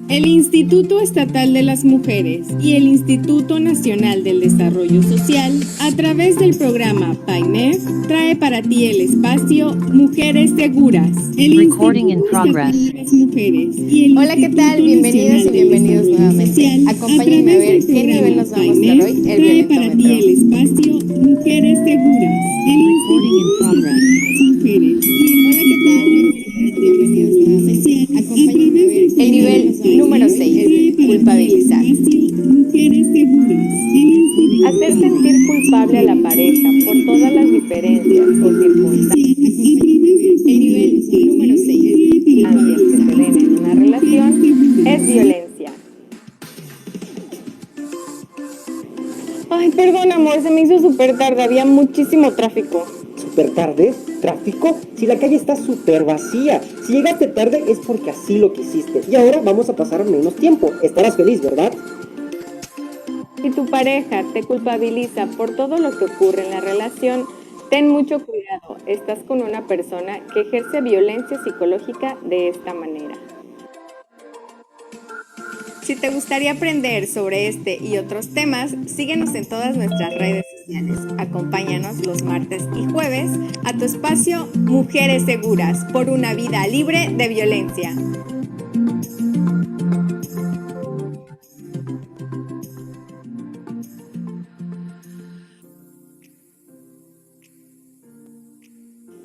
El Instituto Estatal de las Mujeres y el Instituto Nacional del Desarrollo Social, a través del programa PAIMEF, trae para ti el espacio Mujeres Seguras. El Recording in Instituto progress. Estatal de las Mujeres y el Hola, ¿qué tal? Instituto Bienvenidas y Nacional del bienvenidos Desarrollo nuevamente. Social, Acompáñenme a través ver del qué nivel nos va a mostrar PAIMEF, hoy el trae para ti el violentómetro. espacio Mujeres Seguras. El Recording in Instituto progress. Estatal de las Mujeres y el Hola, ¿qué tal? Bienvenidos nuevamente. Acompáñenme a ver el nivel número 6, culpabilizar. Hacer sentir culpable a la pareja por todas las diferencias o circunstancias. El nivel número 6, que se den en una relación, es violencia. Ay, perdón, amor, se me hizo súper tarde, había muchísimo tráfico. ¿Súper tarde? ¿Tráfico? Si la calle está súper vacía. Si llegaste tarde es porque así lo quisiste. Y ahora vamos a pasar menos tiempo. Estarás feliz, ¿verdad? Si tu pareja te culpabiliza por todo lo que ocurre en la relación, ten mucho cuidado. Estás con una persona que ejerce violencia psicológica de esta manera. Si te gustaría aprender sobre este y otros temas, síguenos en todas nuestras redes sociales. Acompáñanos los martes y jueves a tu espacio Mujeres Seguras por una vida libre de violencia.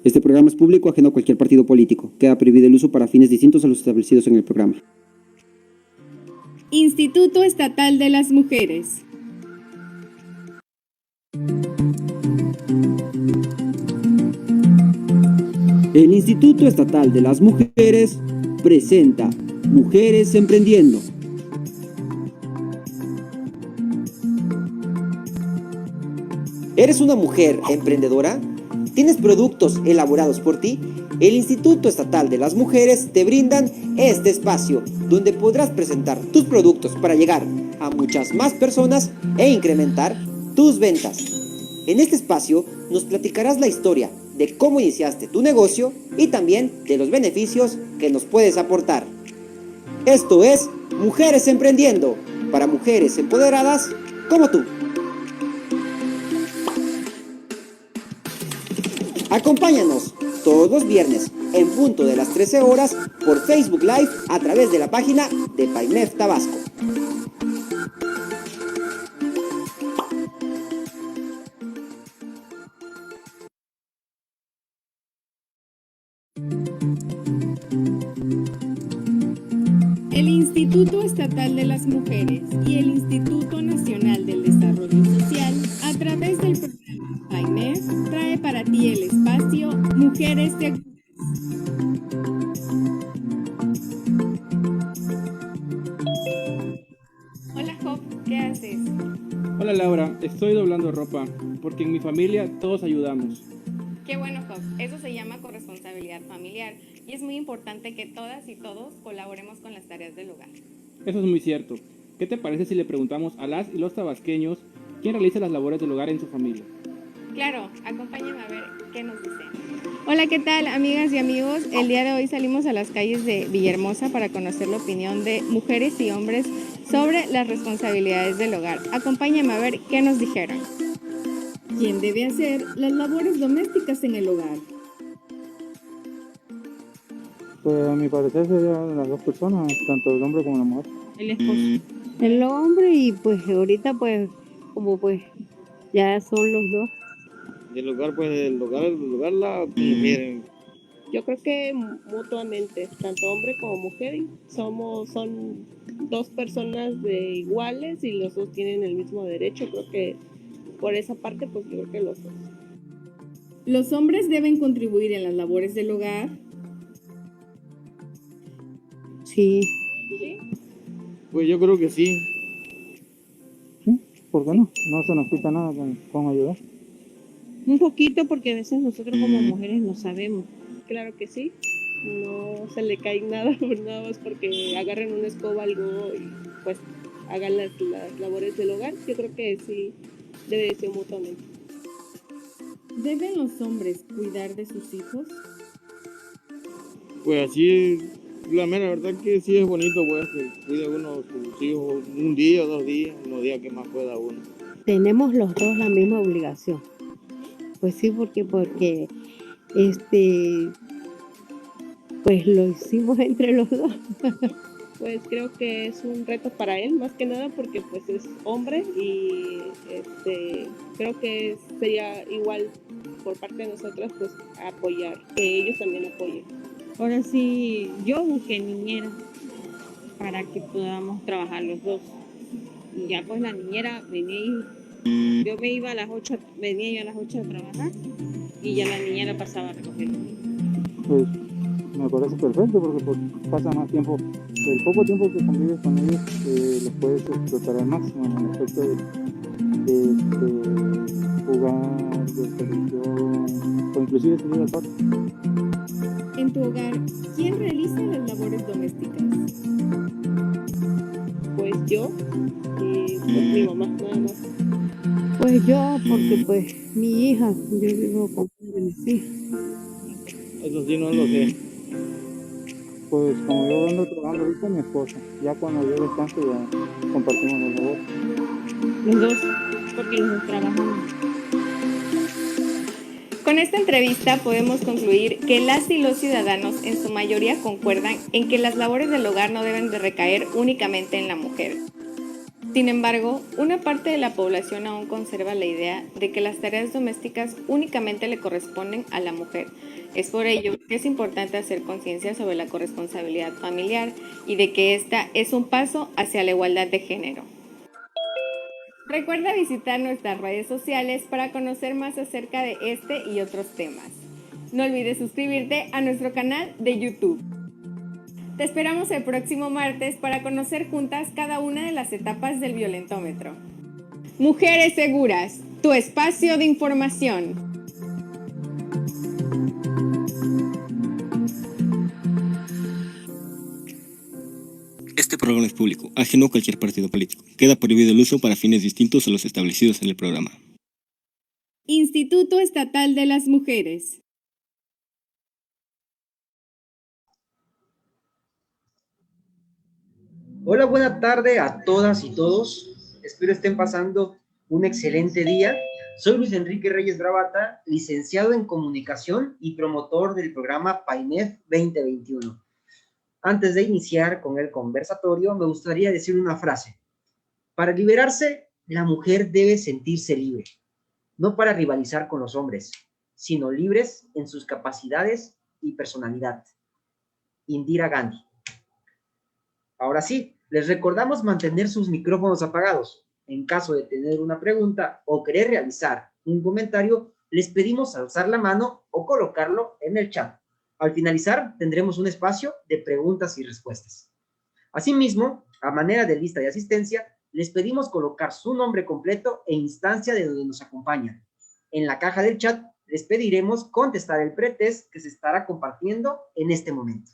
Este programa es público, ajeno a cualquier partido político. Queda prohibido el uso para fines distintos a los establecidos en el programa. Instituto Estatal de las Mujeres. El Instituto Estatal de las Mujeres presenta Mujeres Emprendiendo. ¿Eres una mujer emprendedora? ¿Tienes productos elaborados por ti? El Instituto Estatal de las Mujeres te brindan este espacio donde podrás presentar tus productos para llegar a muchas más personas e incrementar tus ventas. En este espacio nos platicarás la historia de cómo iniciaste tu negocio y también de los beneficios que nos puedes aportar. Esto es Mujeres Emprendiendo, para mujeres empoderadas como tú. Acompáñanos todos los viernes en punto de las 13 horas por Facebook Live a través de la página de PAIMEF Tabasco. El Instituto Estatal de las Mujeres y el Instituto Nacional del Desarrollo Social, a través del programa PAIMEF, trae para ti el espacio Mujeres Seguras. Hola, Job, ¿qué haces? Hola Laura, estoy doblando ropa, porque en mi familia todos ayudamos. Qué bueno, Job. Eso se llama corresponsabilidad familiar y es muy importante que todas y todos colaboremos con las tareas del hogar. Eso es muy cierto. ¿Qué te parece si le preguntamos a las y los tabasqueños quién realiza las labores del hogar en su familia? Claro, acompáñenme a ver qué nos dicen. Hola, ¿qué tal, amigas y amigos? El día de hoy salimos a las calles de Villahermosa para conocer la opinión de mujeres y hombres sobre las responsabilidades del hogar. Acompáñenme a ver qué nos dijeron. ¿Quién debe hacer las labores domésticas en el hogar? Pues a mi parecer serían las dos personas, tanto el hombre como la mujer. El esposo. El hombre y pues ahorita pues como pues ya son los dos. Del hogar, pues el hogar la mujer. Yo creo que mutuamente, tanto hombre como mujer, son dos personas de iguales y los dos tienen el mismo derecho. Creo que por esa parte, pues yo creo que los dos. ¿Los hombres deben contribuir en las labores del hogar? Sí. ¿Sí? Pues yo creo que sí. ¿Sí? ¿Por qué no? No se nos quita nada con ayudar. Un poquito porque a veces nosotros como mujeres no sabemos. Claro que sí. No se le cae nada, nada más porque agarren una escoba algo y pues hagan las labores del hogar. Yo creo que sí debe de ser mutuamente. ¿Deben los hombres cuidar de sus hijos? Pues así La mera verdad que sí es bonito, pues, que cuide uno a sus hijos un día o 2 días, los días que más pueda uno. Tenemos los dos la misma obligación. Pues sí, porque pues lo hicimos entre los dos. Pues creo que es un reto para él, más que nada porque pues es hombre y creo que sería igual por parte de nosotras pues apoyar, que ellos también apoyen. Ahora sí, yo busqué niñera para que podamos trabajar los dos. Y ya pues la niñera venía y yo me iba a las 8, venía yo a las 8 a trabajar y ya la niñera pasaba a recoger los niños. Pues me parece perfecto porque pues, pasa más tiempo, el poco tiempo que convives con ellos los puedes explotar al máximo en el aspecto de jugar, de televisión o inclusive salir al parque. En tu hogar, ¿quién realiza las labores domésticas? Pues yo y pues mi mamá nada más. Pues yo, porque pues mi hija, yo vivo con mis hijas. Eso sí no lo sé. Pues como yo ando trabajando ahorita, mi esposa, ya cuando yo descanso ya compartimos los labores. Los dos, porque los dos trabajamos. Con esta entrevista podemos concluir que las y los ciudadanos en su mayoría concuerdan en que las labores del hogar no deben de recaer únicamente en la mujer. Sin embargo, una parte de la población aún conserva la idea de que las tareas domésticas únicamente le corresponden a la mujer. Es por ello que es importante hacer conciencia sobre la corresponsabilidad familiar y de que esta es un paso hacia la igualdad de género. Recuerda visitar nuestras redes sociales para conocer más acerca de este y otros temas. No olvides suscribirte a nuestro canal de YouTube. Te esperamos el próximo martes para conocer juntas cada una de las etapas del violentómetro. Mujeres Seguras, tu espacio de información. Este programa es público, ajeno a cualquier partido político. Queda prohibido el uso para fines distintos a los establecidos en el programa. Instituto Estatal de las Mujeres. Hola, buena tarde a todas y todos. Espero estén pasando un excelente día. Soy Luis Enrique Reyes Bravata, licenciado en Comunicación y promotor del programa PAIMEF 2021. Antes de iniciar con el conversatorio, me gustaría decir una frase. Para liberarse, la mujer debe sentirse libre, no para rivalizar con los hombres, sino libres en sus capacidades y personalidad. Indira Gandhi. Ahora sí, les recordamos mantener sus micrófonos apagados. En caso de tener una pregunta o querer realizar un comentario, les pedimos alzar la mano o colocarlo en el chat. Al finalizar, tendremos un espacio de preguntas y respuestas. Asimismo, a manera de lista de asistencia, les pedimos colocar su nombre completo e instancia de donde nos acompañan. En la caja del chat les pediremos contestar el pretest que se estará compartiendo en este momento.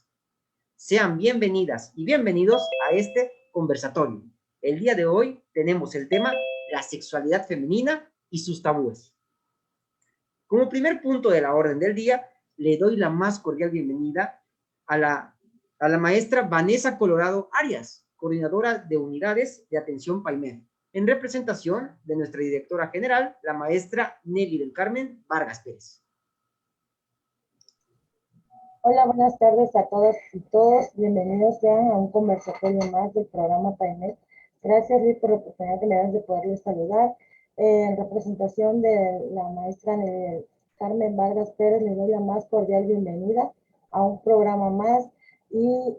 Sean bienvenidas y bienvenidos a este conversatorio. El día de hoy tenemos el tema la sexualidad femenina y sus tabúes. Como primer punto de la orden del día, le doy la más cordial bienvenida a la maestra Vanessa Colorado Arias, coordinadora de unidades de atención PAIMEF, en representación de nuestra directora general, la maestra Nelly del Carmen Vargas Pérez. Hola, buenas tardes a todas y todos. Bienvenidos sean a un conversatorio más del programa PAIMEF. Gracias, Luis, por la oportunidad que me das de poderles saludar. En representación de la maestra Carmen Vargas Pérez, le doy la más cordial bienvenida a un programa más y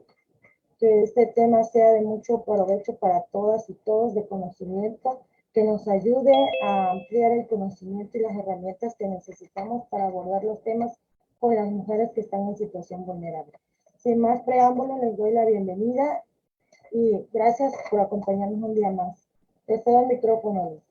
que este tema sea de mucho provecho para todas y todos, de conocimiento, que nos ayude a ampliar el conocimiento y las herramientas que necesitamos para abordar los temas con las mujeres que están en situación vulnerable. Sin más preámbulos, les doy la bienvenida y gracias por acompañarnos un día más. Te cedo el micrófono, Luis.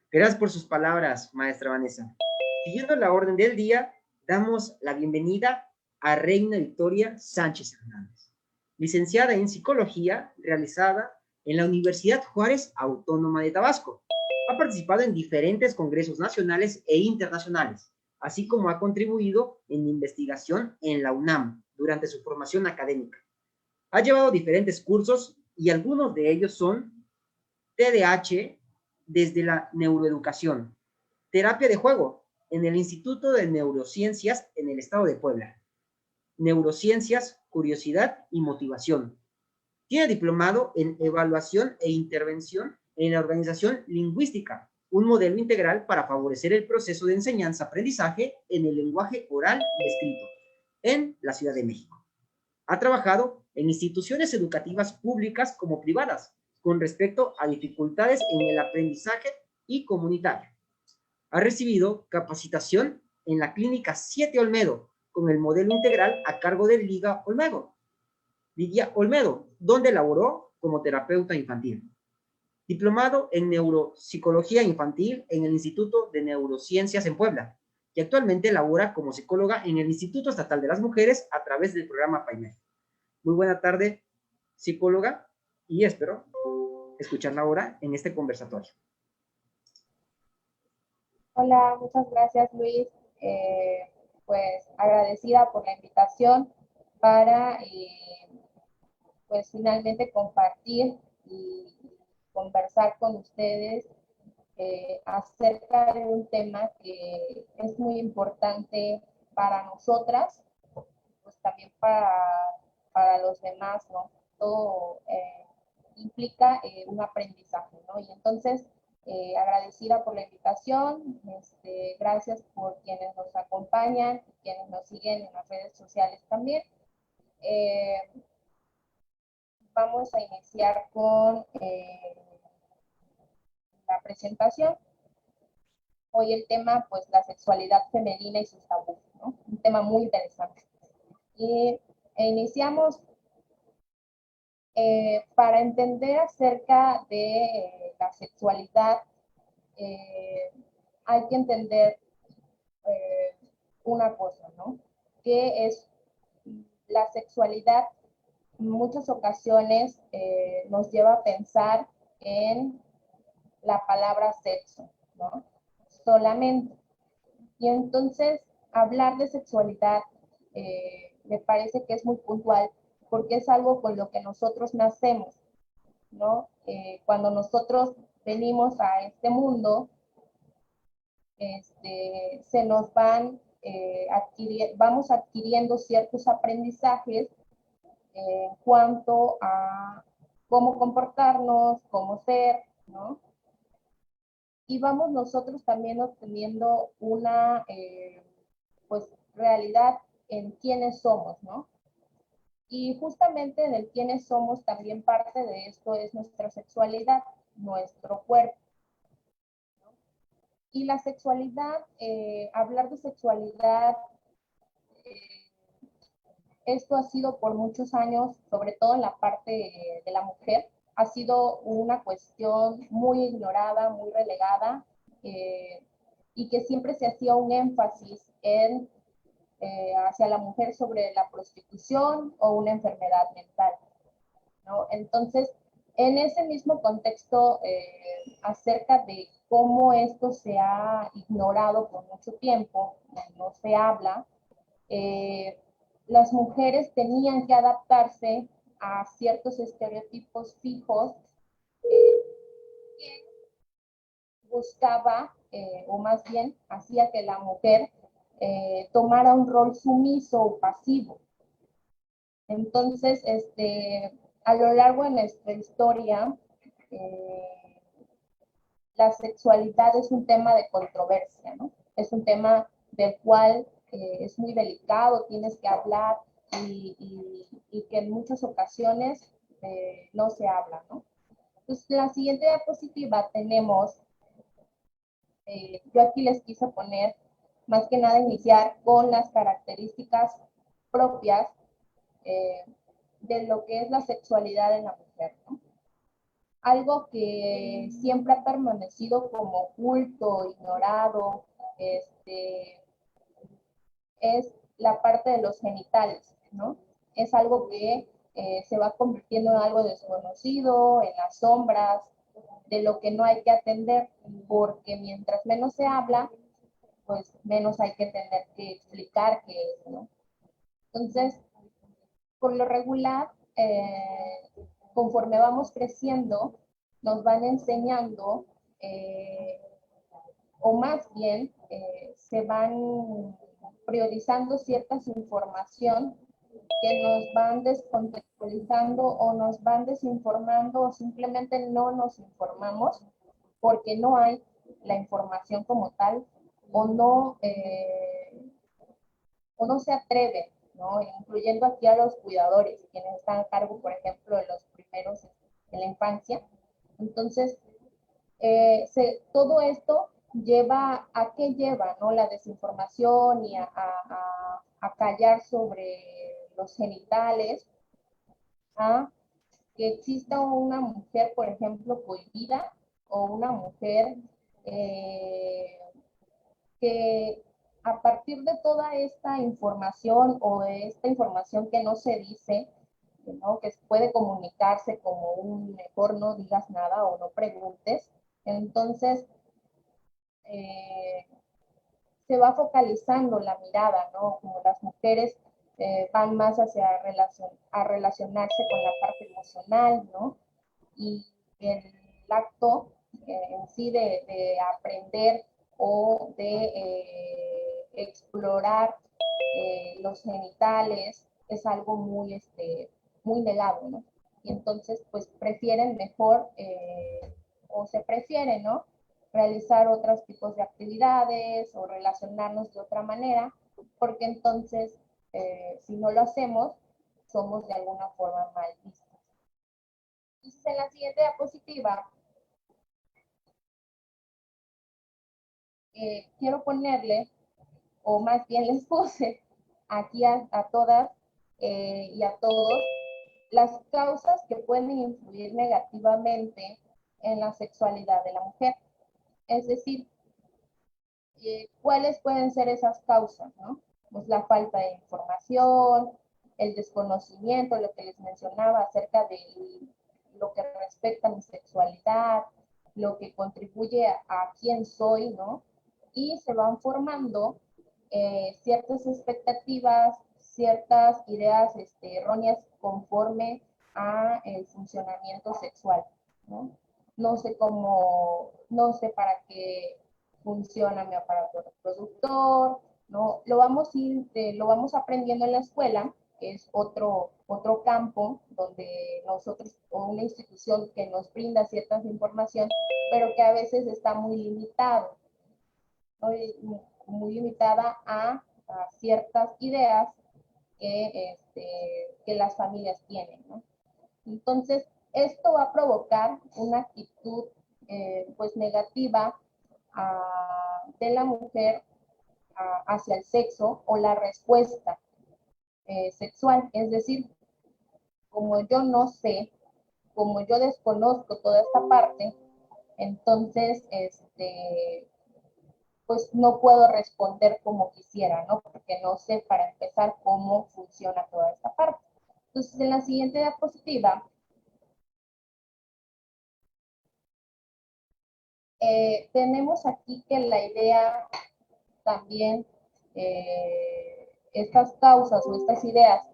Gracias por sus palabras, maestra Vanessa. Siguiendo la orden del día, damos la bienvenida a Reina Victoria Sánchez Hernández, licenciada en Psicología, realizada en la Universidad Juárez Autónoma de Tabasco. Ha participado en diferentes congresos nacionales e internacionales, así como ha contribuido en investigación en la UNAM durante su formación académica. Ha llevado diferentes cursos y algunos de ellos son TDAH desde la neuroeducación, terapia de juego en el Instituto de Neurociencias en el estado de Puebla, neurociencias, curiosidad y motivación. Tiene diplomado en evaluación e intervención en la organización lingüística, un modelo integral para favorecer el proceso de enseñanza-aprendizaje en el lenguaje oral y escrito en la Ciudad de México. Ha trabajado en instituciones educativas públicas como privadas con respecto a dificultades en el aprendizaje y comunitario. Ha recibido capacitación en la Clínica 7 Olmedo con el modelo integral a cargo de Lidia Olmedo, donde laboró como terapeuta infantil. Diplomado en Neuropsicología Infantil en el Instituto de Neurociencias en Puebla, y actualmente labora como psicóloga en el Instituto Estatal de las Mujeres a través del programa PAIMEF. Muy buena tarde, psicóloga, y espero escucharla ahora en este conversatorio. Hola, muchas gracias, Luis. Pues agradecida por la invitación para pues finalmente compartir y conversar con ustedes acerca de un tema que es muy importante para nosotras, pues también para los demás, ¿no? Todo implica un aprendizaje, ¿no? Y entonces, agradecida por la invitación, gracias por quienes nos acompañan, quienes nos siguen en las redes sociales también. Vamos a iniciar con la presentación. Hoy el tema, pues, la sexualidad femenina y sus tabús, ¿no? Un tema muy interesante. Y iniciamos para entender acerca de la sexualidad. Hay que entender una cosa, ¿no? Que es la sexualidad. En muchas ocasiones nos lleva a pensar en la palabra sexo, ¿no? Solamente. Y entonces, hablar de sexualidad me parece que es muy puntual porque es algo con lo que nosotros nacemos, ¿no? Cuando nosotros venimos a este mundo, se nos van vamos adquiriendo ciertos aprendizajes en cuanto a cómo comportarnos, cómo ser, ¿no? Y vamos nosotros también obteniendo una, pues, realidad en quiénes somos, ¿no? Y justamente en el quiénes somos también parte de esto es nuestra sexualidad, nuestro cuerpo, ¿no? Y la sexualidad, hablar de sexualidad, esto ha sido por muchos años, sobre todo en la parte de la mujer, ha sido una cuestión muy ignorada, muy relegada, y que siempre se hacía un énfasis en hacia la mujer sobre la prostitución o una enfermedad mental, ¿no? Entonces, en ese mismo contexto, acerca de cómo esto se ha ignorado por mucho tiempo, no se habla, las mujeres tenían que adaptarse a ciertos estereotipos fijos que buscaba, o más bien hacía que la mujer tomara un rol sumiso o pasivo. Entonces, a lo largo de nuestra historia, la sexualidad es un tema de controversia, ¿no? Es un tema del cual es muy delicado, tienes que hablar y que en muchas ocasiones no se habla, ¿no? Entonces, en la siguiente diapositiva tenemos, yo aquí les quise poner, más que nada iniciar con las características propias de lo que es la sexualidad en la mujer, ¿no? Algo que siempre ha permanecido como oculto, ignorado, es la parte de los genitales, ¿no? Es algo que se va convirtiendo en algo desconocido, en las sombras, de lo que no hay que atender, porque mientras menos se habla, pues menos hay que tener que explicar qué es, ¿no? Entonces, por lo regular, conforme vamos creciendo, nos van enseñando, o más bien se van priorizando ciertas información que nos van descontextualizando o nos van desinformando o simplemente no nos informamos porque no hay la información como tal o no se atreven, ¿no? Incluyendo aquí a los cuidadores, quienes están a cargo, por ejemplo, de los primeros en la infancia. Entonces, todo esto lleva a qué lleva, ¿no? La desinformación y a callar sobre los genitales, a que exista una mujer, por ejemplo, cohibida o una mujer que a partir de toda esta información o de esta información que no se dice, ¿no? Que puede comunicarse como un mejor no digas nada o no preguntes, entonces se va focalizando la mirada, ¿no? Como las mujeres van más hacia a relacionarse con la parte emocional, ¿no? Y el acto en sí de aprender o de explorar los genitales es algo muy negado, ¿no? Y entonces, pues prefieren mejor, o se prefiere, ¿no? Realizar otros tipos de actividades o relacionarnos de otra manera, porque entonces, si no lo hacemos, somos de alguna forma mal vistos. Entonces, en la siguiente diapositiva, quiero ponerle, o más bien les puse aquí a todas y a todos, las causas que pueden influir negativamente en la sexualidad de la mujer. Es decir, ¿cuáles pueden ser esas causas, no? Pues la falta de información, el desconocimiento, lo que les mencionaba acerca de lo que respecta a mi sexualidad, lo que contribuye a quién soy, ¿no? Y se van formando ciertas expectativas, ciertas ideas erróneas conforme a el funcionamiento sexual, ¿no? No sé para qué funciona mi aparato reproductor, ¿no? Lo vamos aprendiendo en la escuela, que es otro campo donde nosotros, o una institución que nos brinda cierta información, pero que a veces está muy limitado, ¿no? Muy limitada a ciertas ideas que las familias tienen, ¿no? Entonces, esto va a provocar una actitud pues negativa de la mujer hacia el sexo o la respuesta sexual. Es decir, como yo no sé, como yo desconozco toda esta parte, entonces, pues no puedo responder como quisiera, ¿no? Porque no sé para empezar cómo funciona toda esta parte. Entonces, en la siguiente diapositiva, tenemos aquí que la idea también, estas causas o estas ideas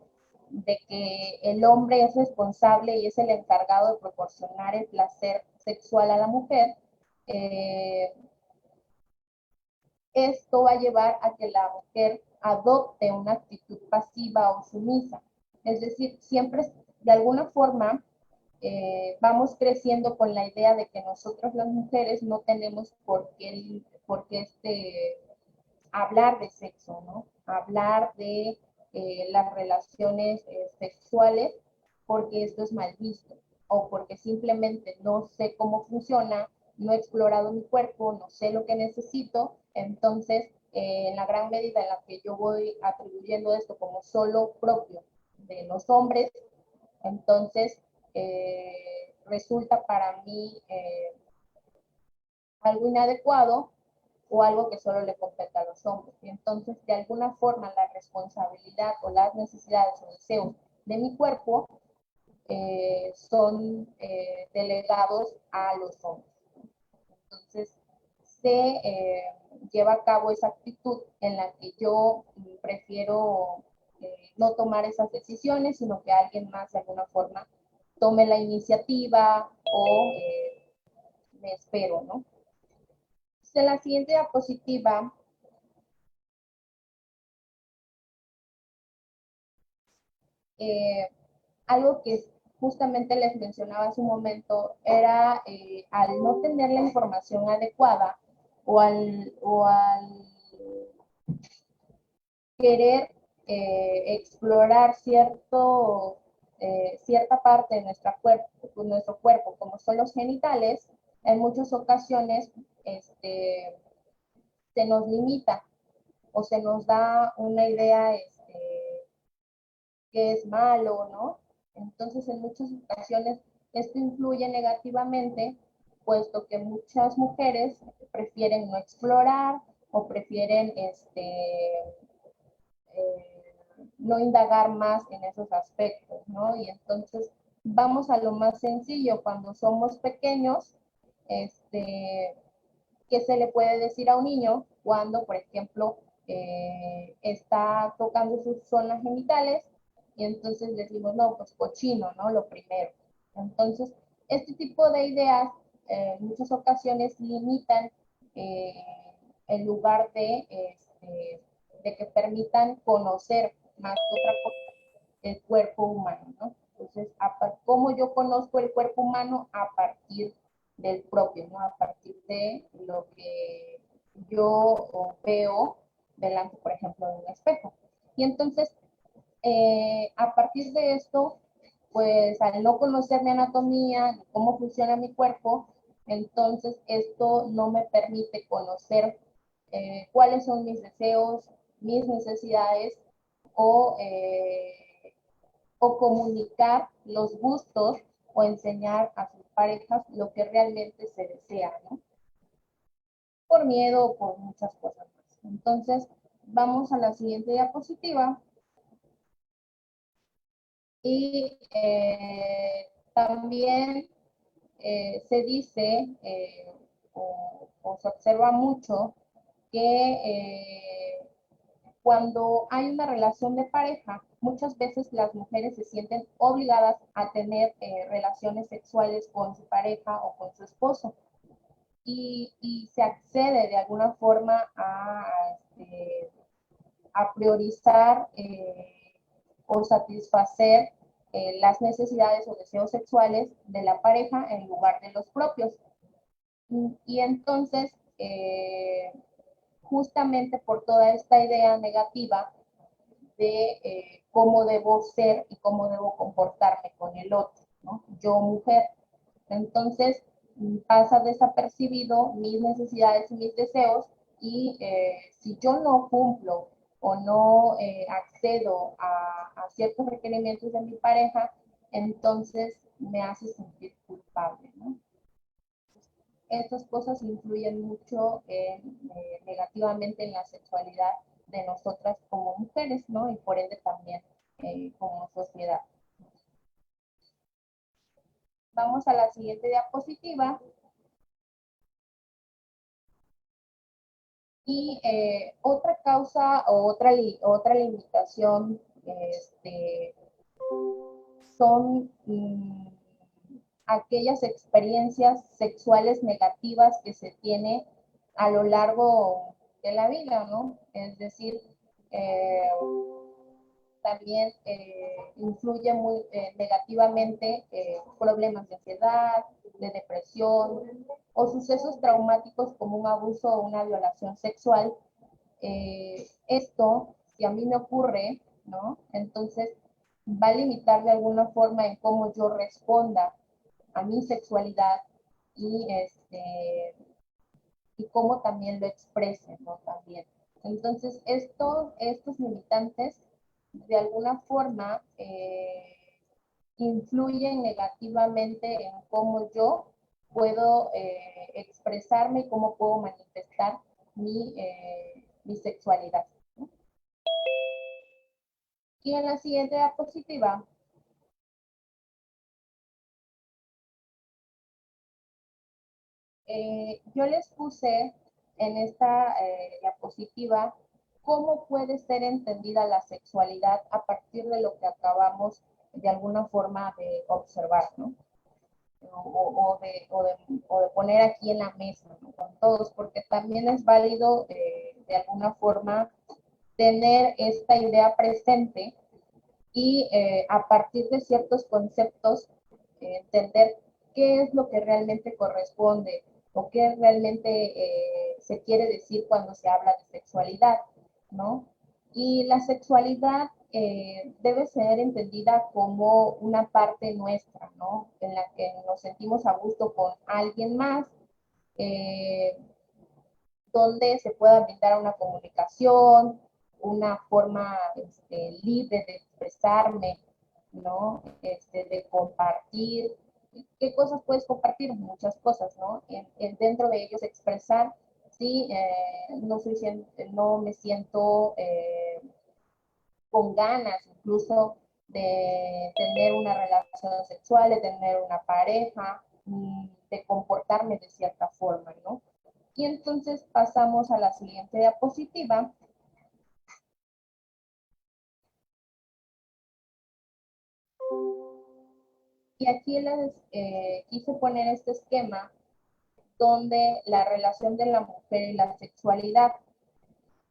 de que el hombre es responsable y es el encargado de proporcionar el placer sexual a la mujer, esto va a llevar a que la mujer adopte una actitud pasiva o sumisa. Es decir, siempre de alguna forma vamos creciendo con la idea de que nosotros las mujeres no tenemos por qué hablar de sexo, ¿no? Hablar de las relaciones sexuales porque esto es mal visto o porque simplemente no sé cómo funciona, no he explorado mi cuerpo, no sé lo que necesito, entonces en la gran medida en la que yo voy atribuyendo esto como solo propio de los hombres, entonces resulta para mí algo inadecuado o algo que solo le compete a los hombres. Y entonces, de alguna forma, la responsabilidad o las necesidades o deseos de mi cuerpo son delegados a los hombres. Entonces, se lleva a cabo esa actitud en la que yo prefiero no tomar esas decisiones, sino que alguien más de alguna forma tome la iniciativa o me espero, ¿no? Entonces, en la siguiente diapositiva algo que justamente les mencionaba hace un momento era al no tener la información adecuada o al querer explorar cierta parte de nuestro cuerpo, como son los genitales, en muchas ocasiones se nos limita o se nos da una idea que es malo, ¿no? Entonces, en muchas ocasiones esto influye negativamente, puesto que muchas mujeres prefieren no explorar o prefieren no indagar más en esos aspectos, ¿no? Y entonces vamos a lo más sencillo, cuando somos pequeños, ¿qué se le puede decir a un niño cuando, por ejemplo, está tocando sus zonas genitales y entonces decimos, no, pues cochino, ¿no? Lo primero. Entonces, este tipo de ideas en muchas ocasiones limitan en lugar de que permitan conocer más que otra cosa el cuerpo humano, ¿no? Entonces, ¿cómo yo conozco el cuerpo humano? A partir del propio, ¿no? A partir de lo que yo veo delante, por ejemplo, de un espejo. Y entonces, a partir de esto, pues al no conocer mi anatomía, cómo funciona mi cuerpo, entonces esto no me permite conocer cuáles son mis deseos, mis necesidades o, o comunicar los gustos o enseñar a sus parejas lo que realmente se desea, ¿no? Por miedo o por muchas cosas más. Entonces, vamos a la siguiente diapositiva. Y también se dice o se observa mucho que cuando hay una relación de pareja, muchas veces las mujeres se sienten obligadas a tener relaciones sexuales con su pareja o con su esposo. Y se accede de alguna forma a priorizar o satisfacer las necesidades o deseos sexuales de la pareja en lugar de los propios. Y entonces, justamente por toda esta idea negativa de cómo debo ser y cómo debo comportarme con el otro, ¿no? Yo mujer. Entonces, pasa desapercibido mis necesidades y mis deseos y si yo no cumplo o no accedo a ciertos requerimientos de mi pareja, entonces me hace sentir culpable, ¿no? Estas cosas influyen mucho negativamente en la sexualidad de nosotras como mujeres, ¿no? Y por ende también como sociedad. Vamos a la siguiente diapositiva. Y otra causa o otra limitación son aquellas experiencias sexuales negativas que se tiene a lo largo de la vida, ¿no? Es decir, también influye muy negativamente problemas de ansiedad, de depresión o sucesos traumáticos como un abuso o una violación sexual. Esto, si a mí me ocurre, ¿no? Entonces va a limitar de alguna forma en cómo yo responda a mi sexualidad y, y cómo también lo exprese, ¿no? También. Entonces, estos limitantes de alguna forma influyen negativamente en cómo yo puedo expresarme y cómo puedo manifestar mi sexualidad, ¿no? Y en la siguiente diapositiva yo les puse en esta diapositiva cómo puede ser entendida la sexualidad a partir de lo que acabamos de alguna forma de observar, ¿no? O de poner aquí en la mesa, ¿no? Con todos, porque también es válido de alguna forma tener esta idea presente y a partir de ciertos conceptos entender qué es lo que realmente corresponde o qué realmente se quiere decir cuando se habla de sexualidad, ¿no? Y la sexualidad debe ser entendida como una parte nuestra, ¿no? En la que nos sentimos a gusto con alguien más, eh, donde se pueda brindar una comunicación, una forma libre de expresarme, ¿no? De compartir. ¿Qué cosas puedes compartir? Muchas cosas, ¿no? Dentro de ellos expresar, sí, no me siento con ganas incluso de tener una relación sexual, de tener una pareja, de comportarme de cierta forma, ¿no? Y entonces pasamos a la siguiente diapositiva. Y aquí les quise poner este esquema donde la relación de la mujer y la sexualidad.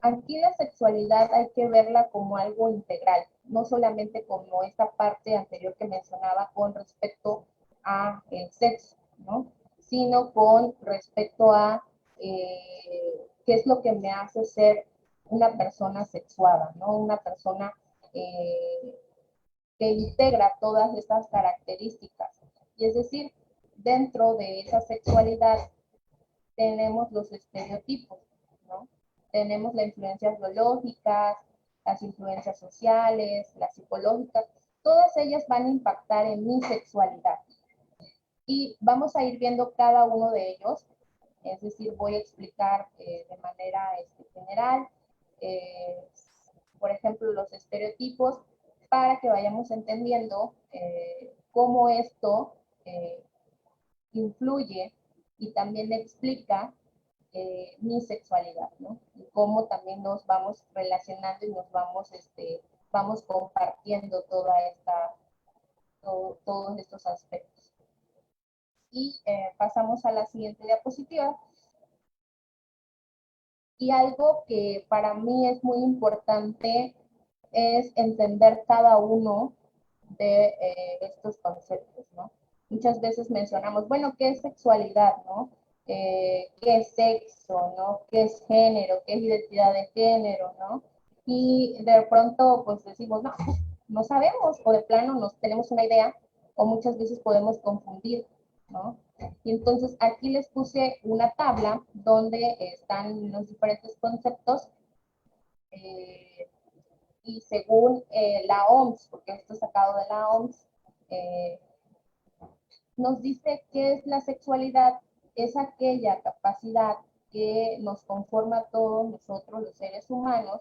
Aquí la sexualidad hay que verla como algo integral, no solamente como esta parte anterior que mencionaba con respecto a el sexo, ¿no? Sino con respecto a qué es lo que me hace ser una persona sexuada, ¿no? Una persona que integra todas estas características. Y es decir, dentro de esa sexualidad tenemos los estereotipos, ¿no? Tenemos las influencias biológicas, las influencias sociales, las psicológicas, todas ellas van a impactar en mi sexualidad. Y vamos a ir viendo cada uno de ellos, es decir, voy a explicar de manera general, por ejemplo, los estereotipos, para que vayamos entendiendo cómo esto influye y también explica mi sexualidad, ¿no? Y cómo también nos vamos relacionando y nos vamos compartiendo todos estos aspectos. Y pasamos a la siguiente diapositiva. Y algo que para mí es muy importante es entender cada uno de estos conceptos, ¿no? Muchas veces mencionamos, bueno, ¿qué es sexualidad, no? ¿Qué es sexo, no? ¿Qué es género? ¿Qué es identidad de género, no? Y de pronto, pues decimos, no, no sabemos, o de plano nos tenemos una idea, o muchas veces podemos confundir, ¿no? Y entonces aquí les puse una tabla donde están los diferentes conceptos y según la OMS, porque esto es sacado de la OMS, nos dice que es la sexualidad, es aquella capacidad que nos conforma a todos nosotros los seres humanos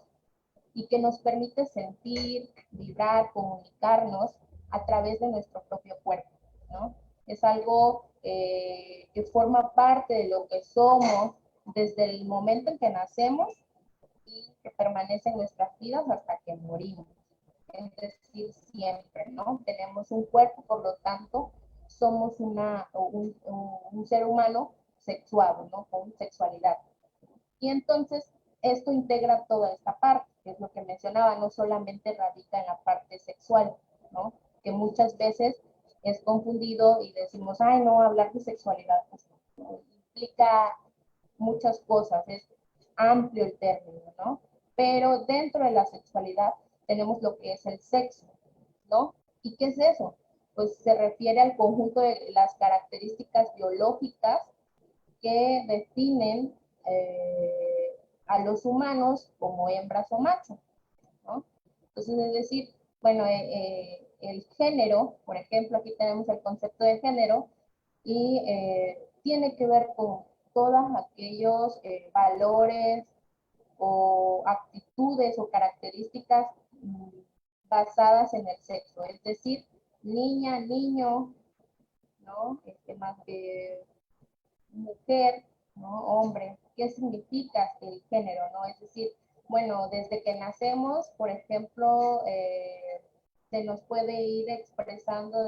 y que nos permite sentir, vibrar, comunicarnos a través de nuestro propio cuerpo, ¿no? Es algo que forma parte de lo que somos desde el momento en que nacemos y que permanece en nuestras vidas hasta que morimos. Es decir, siempre, ¿no? Tenemos un cuerpo, por lo tanto, somos un ser humano sexuado, ¿no? Con sexualidad. Y entonces, esto integra toda esta parte, que es lo que mencionaba, no solamente radica en la parte sexual, ¿no? Que muchas veces es confundido y decimos, ay, no, hablar de sexualidad pues, ¿no? Implica muchas cosas, es amplio el término, ¿no? Pero dentro de la sexualidad tenemos lo que es el sexo, ¿no? ¿Y qué es eso? Pues se refiere al conjunto de las características biológicas que definen a los humanos como hembras o machos, ¿no? Entonces, es decir, bueno, el género, por ejemplo, aquí tenemos el concepto de género y tiene que ver con todos aquellos valores o actitudes o características basadas en el sexo, es decir, niña, niño, ¿no? Más mujer, ¿no? Hombre, ¿qué significa el género, ¿no? Es decir, bueno, desde que nacemos, por ejemplo, se nos puede ir expresando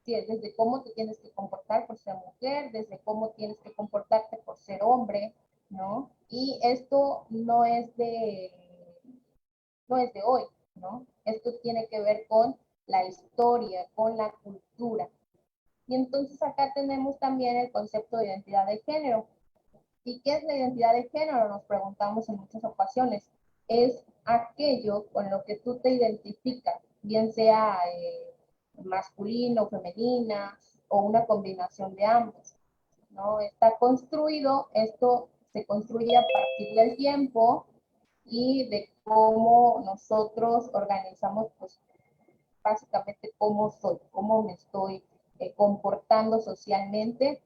desde cómo te tienes que comportar por ser mujer, desde cómo tienes que comportarte por ser hombre, ¿no? Y esto no es de hoy, ¿no? Esto tiene que ver con la historia, con la cultura. Y entonces acá tenemos también el concepto de identidad de género. ¿Y qué es la identidad de género? Nos preguntamos en muchas ocasiones. Es aquello con lo que tú te identificas, bien sea masculino, femenina o una combinación de ambos, ¿no? Está construido, esto se construye a partir del tiempo y de cómo nosotros organizamos, pues, básicamente cómo soy, cómo me estoy comportando socialmente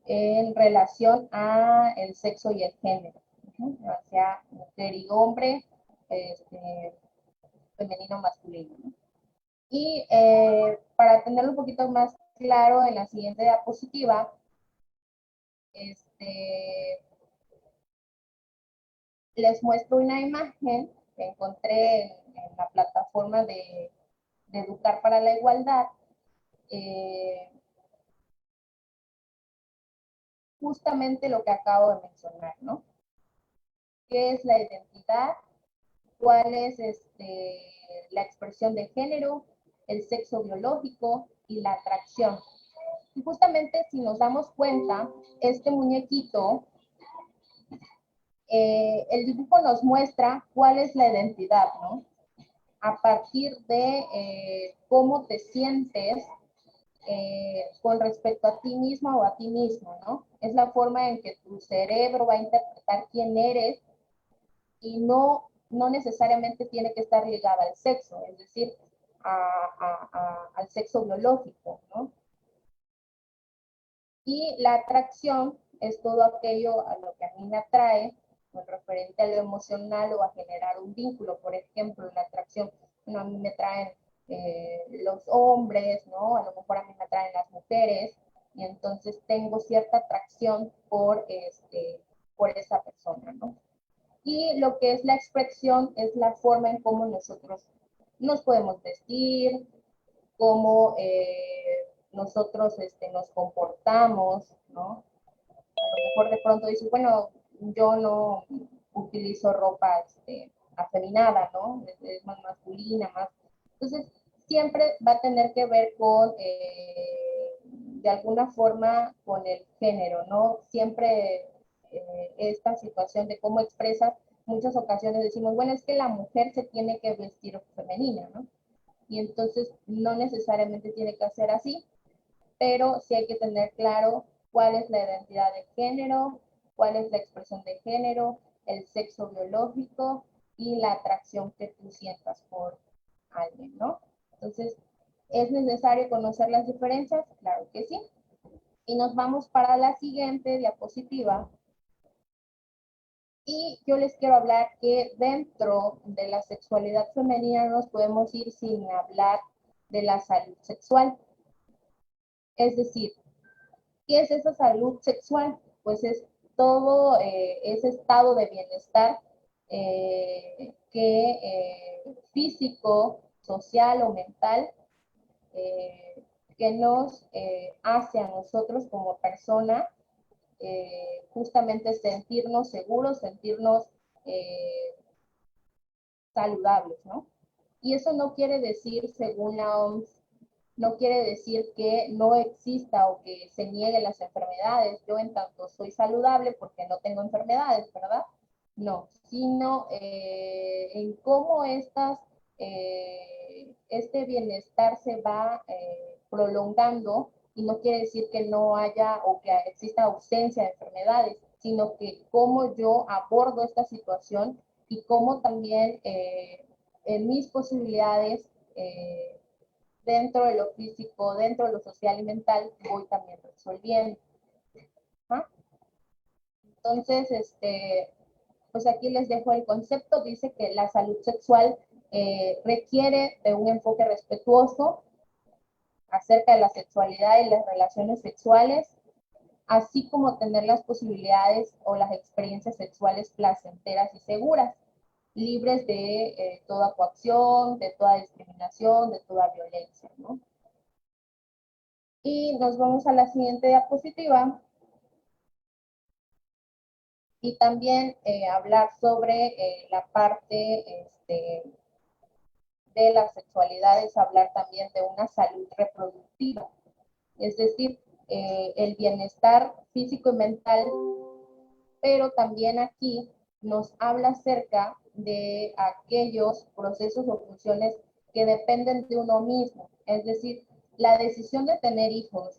en relación a el sexo y el género, o sea, mujer y hombre, femenino, masculino, ¿no? Y para tenerlo un poquito más claro, en la siguiente diapositiva, les muestro una imagen que encontré en la plataforma de Educar para la Igualdad. Justamente lo que acabo de mencionar, ¿no? ¿Qué es la identidad? ¿Cuál es la expresión de género, el sexo biológico y la atracción? Y justamente si nos damos cuenta, este muñequito, el dibujo nos muestra cuál es la identidad, ¿no? A partir de cómo te sientes con respecto a ti misma o a ti mismo, ¿no? Es la forma en que tu cerebro va a interpretar quién eres y no necesariamente tiene que estar ligada al sexo, es decir, al sexo biológico, ¿no? Y la atracción es todo aquello a lo que a mí me atrae, con referente a lo emocional o a generar un vínculo. Por ejemplo, la atracción, bueno, a mí me traen los hombres, ¿no? A lo mejor a mí me atraen las mujeres, y entonces tengo cierta atracción por esa persona, ¿no? Y lo que es la expresión es la forma en cómo nosotros nos podemos vestir, cómo nosotros nos comportamos, ¿no? A lo mejor de pronto dices, bueno, yo no utilizo ropa afeminada, ¿no? Es más masculina, más. Entonces, siempre va a tener que ver con, de alguna forma, con el género, ¿no? Siempre esta situación de cómo expresas, muchas ocasiones decimos, bueno, es que la mujer se tiene que vestir femenina, ¿no? Y entonces no necesariamente tiene que ser así, pero sí hay que tener claro cuál es la identidad de género, cuál es la expresión de género, el sexo biológico y la atracción que tú sientas por alguien, ¿no? Entonces, ¿es necesario conocer las diferencias? Claro que sí. Y nos vamos para la siguiente diapositiva. Y yo les quiero hablar que dentro de la sexualidad femenina no nos podemos ir sin hablar de la salud sexual. Es decir, ¿qué es esa salud sexual? Pues es todo ese estado de bienestar físico, social o mental que nos hace a nosotros como persona justamente sentirnos seguros, sentirnos saludables, ¿no? Y eso no quiere decir, según la OMS, no quiere decir que no exista o que se nieguen las enfermedades. Yo en tanto soy saludable porque no tengo enfermedades, ¿verdad? No, sino en cómo este bienestar se va prolongando, y no quiere decir que no haya o que exista ausencia de enfermedades, sino que cómo yo abordo esta situación y cómo también en mis posibilidades dentro de lo físico, dentro de lo social y mental, voy también resolviendo. ¿Ah? Entonces, pues aquí les dejo el concepto. Dice que la salud sexual requiere de un enfoque respetuoso acerca de la sexualidad y las relaciones sexuales, así como tener las posibilidades o las experiencias sexuales placenteras y seguras, libres de toda coacción, de toda discriminación, de toda violencia, ¿no? Y nos vamos a la siguiente diapositiva. Y también hablar sobre la parte de las sexualidades, hablar también de una salud reproductiva, es decir, el bienestar físico y mental, pero también aquí nos habla acerca de aquellos procesos o funciones que dependen de uno mismo, es decir, la decisión de tener hijos,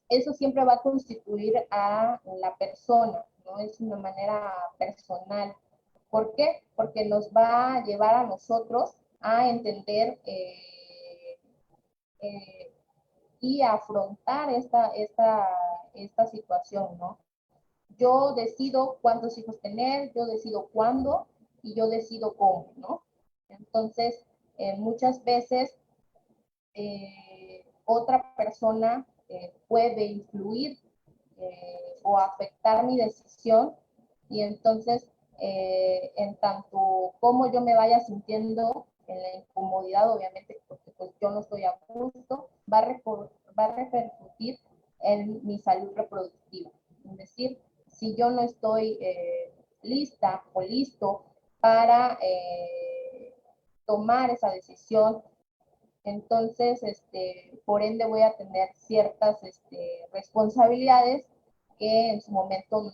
eso siempre va a constituir a la persona, ¿no? Es una manera personal. ¿Por qué? Porque nos va a llevar a nosotros a entender y a afrontar esta situación, ¿no? Yo decido cuántos hijos tener, yo decido cuándo y yo decido cómo, ¿no? Entonces, muchas veces otra persona puede influir o afectar mi decisión y entonces en tanto como yo me vaya sintiendo en la incomodidad, obviamente porque pues yo no estoy a gusto, va a repercutir en mi salud reproductiva. Es decir, si yo no estoy lista o listo para tomar esa decisión, entonces, por ende voy a tener ciertas responsabilidades que en su momento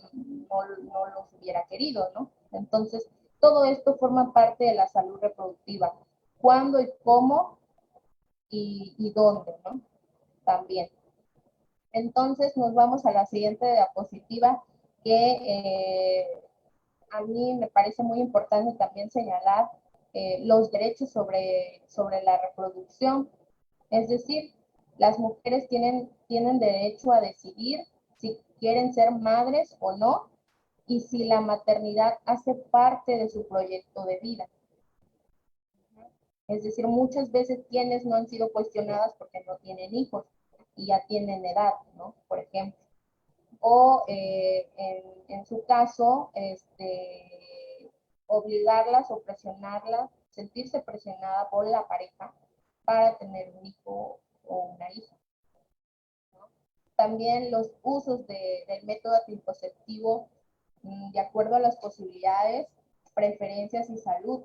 no los hubiera querido, ¿no? Entonces, todo esto forma parte de la salud reproductiva. ¿Cuándo y cómo y dónde, ¿no? También. Entonces, nos vamos a la siguiente diapositiva que a mí me parece muy importante también señalar los derechos sobre la reproducción. Es decir, las mujeres tienen derecho a decidir si quieren ser madres o no y si la maternidad hace parte de su proyecto de vida. Es decir, muchas veces quienes no han sido cuestionadas porque no tienen hijos y ya tienen edad, ¿no? Por ejemplo. O en su caso, obligarlas o presionarlas, sentirse presionada por la pareja para tener un hijo o una hija, ¿no? También los usos del método anticonceptivo de acuerdo a las posibilidades, preferencias y salud,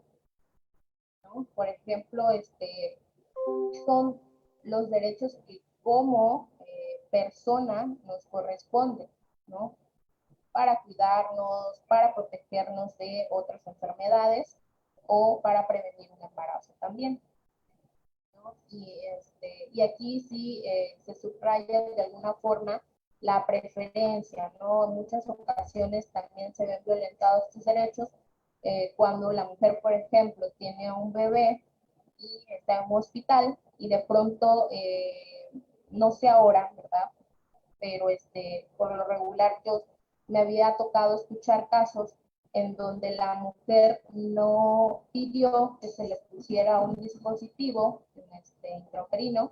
¿no? Por ejemplo, son los derechos que como persona nos corresponden, ¿no? Para cuidarnos, para protegernos de otras enfermedades o para prevenir un embarazo también, ¿no? Y aquí sí se subraya de alguna forma la preferencia, ¿no? En muchas ocasiones también se ven violentados estos derechos cuando la mujer, por ejemplo, tiene un bebé y está en un hospital y de pronto, no sé ahora, ¿verdad? Pero por lo regular yo me había tocado escuchar casos en donde la mujer no pidió que se le pusiera un dispositivo intrauterino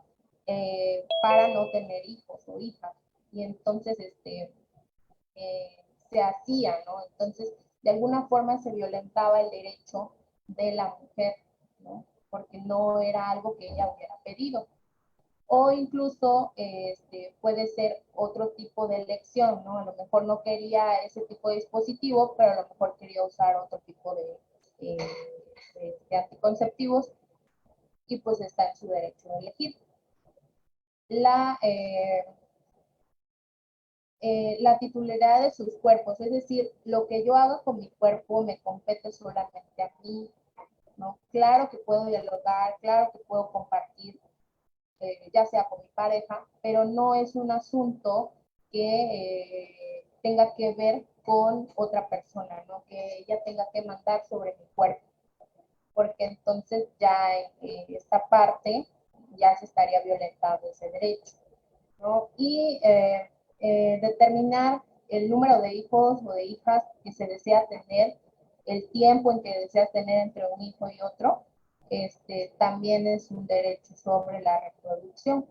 para no tener hijos o hijas. Y entonces se hacía, ¿no? Entonces, de alguna forma se violentaba el derecho de la mujer, ¿no? Porque no era algo que ella hubiera pedido. O incluso puede ser otro tipo de elección, ¿no? A lo mejor no quería ese tipo de dispositivo, pero a lo mejor quería usar otro tipo de anticonceptivos y pues está en su derecho de elegir. La titularidad de sus cuerpos, es decir, lo que yo haga con mi cuerpo me compete solamente a mí, ¿no? Claro que puedo dialogar, claro que puedo compartir, ya sea con mi pareja, pero no es un asunto que tenga que ver con otra persona, ¿no? Que ella tenga que mandar sobre mi cuerpo, porque entonces ya esta parte ya se estaría violentando ese derecho, ¿no? Y determinar el número de hijos o de hijas que se desea tener, el tiempo en que deseas tener entre un hijo y otro, también es un derecho sobre la reproducción.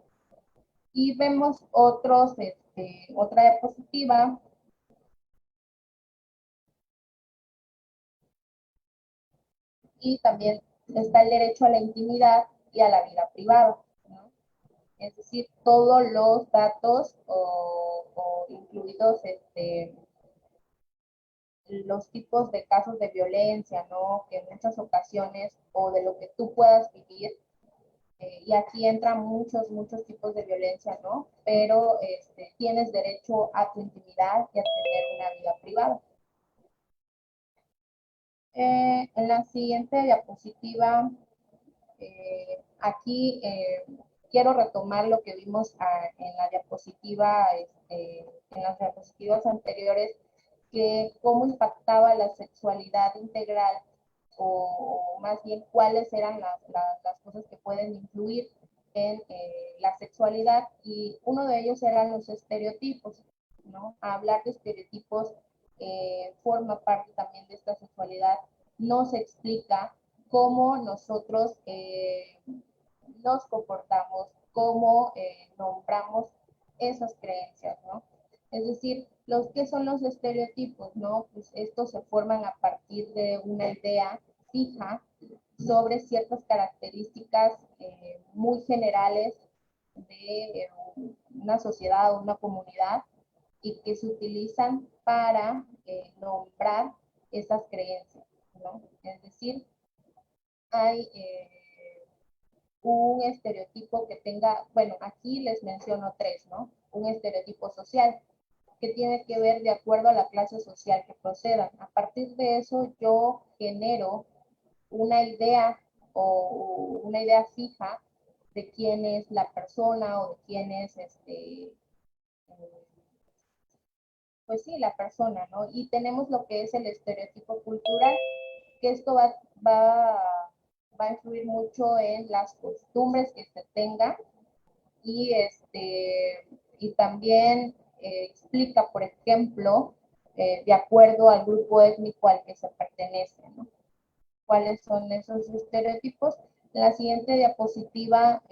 Y vemos otros, otra diapositiva. Y también está el derecho a la intimidad y a la vida privada, ¿no? Es decir, todos los datos o incluidos los tipos de casos de violencia, ¿no? Que en muchas ocasiones, o de lo que tú puedas vivir, y aquí entran muchos tipos de violencia, ¿no? Pero tienes derecho a tu intimidad y a tener una vida privada. En la siguiente diapositiva, aquí quiero retomar lo que vimos en la diapositiva, en las diapositivas anteriores, que cómo impactaba la sexualidad integral, o más bien cuáles eran las cosas que pueden influir en la sexualidad, y uno de ellos eran los estereotipos, ¿no? Hablar de estereotipos forma parte también de esta sexualidad, nos explica cómo nosotros nos comportamos, cómo nombramos esas creencias, ¿no? Es decir, ¿qué son los estereotipos, no? Pues estos se forman a partir de una idea fija sobre ciertas características muy generales de una sociedad o una comunidad, y que se utilizan para nombrar esas creencias, ¿no? Es decir, hay un estereotipo que tenga, bueno, aquí les menciono tres, ¿no? Un estereotipo social, que tiene que ver de acuerdo a la clase social que procedan. A partir de eso yo genero una idea o una idea fija de quién es la persona o de quién es pues sí, la persona, ¿no? Y tenemos lo que es el estereotipo cultural, que esto va a influir mucho en las costumbres que se tengan, y y también explica, por ejemplo, de acuerdo al grupo étnico al que se pertenece, ¿no? ¿Cuáles son esos estereotipos? En la siguiente diapositiva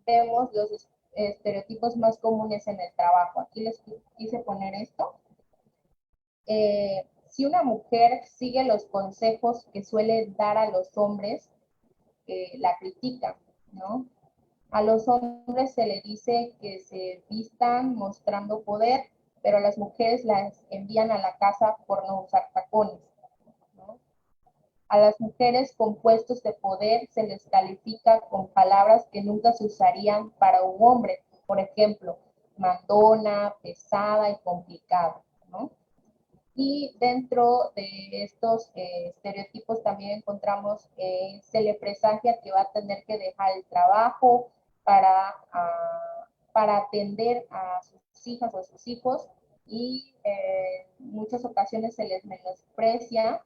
vemos los estereotipos más comunes en el trabajo. Aquí les quise poner esto. Si una mujer sigue los consejos que suele dar a los hombres, la critican, ¿no? A los hombres se les dice que se vistan mostrando poder, pero a las mujeres las envían a la casa por no usar tacones, ¿no? A las mujeres con puestos de poder se les califica con palabras que nunca se usarían para un hombre, por ejemplo, mandona, pesada y complicada, ¿no? Y dentro de estos estereotipos también encontramos se le presagia que va a tener que dejar el trabajo para atender a sus hijas o a sus hijos, y en muchas ocasiones se les menosprecia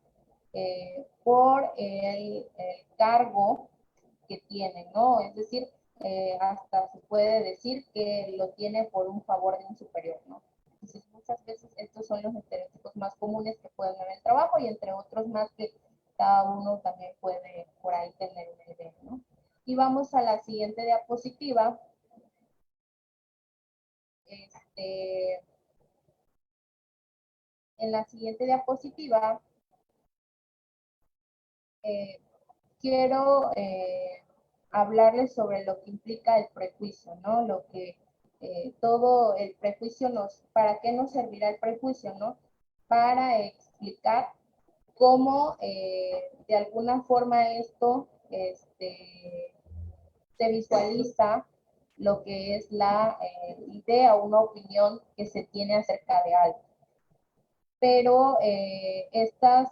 por el cargo que tienen, ¿no? Es decir, hasta se puede decir que lo tiene por un favor de un superior, ¿no? Entonces, muchas veces estos son los estereotipos más comunes que pueden haber en el trabajo, y entre otros más que cada uno también puede por ahí tener una idea, ¿no? Y vamos a la siguiente diapositiva. En la siguiente diapositiva quiero hablarles sobre lo que implica el prejuicio, ¿no? Lo que todo el prejuicio ¿para qué nos servirá el prejuicio, no? Para explicar cómo de alguna forma esto se visualiza lo que es la idea o una opinión que se tiene acerca de algo. Pero estos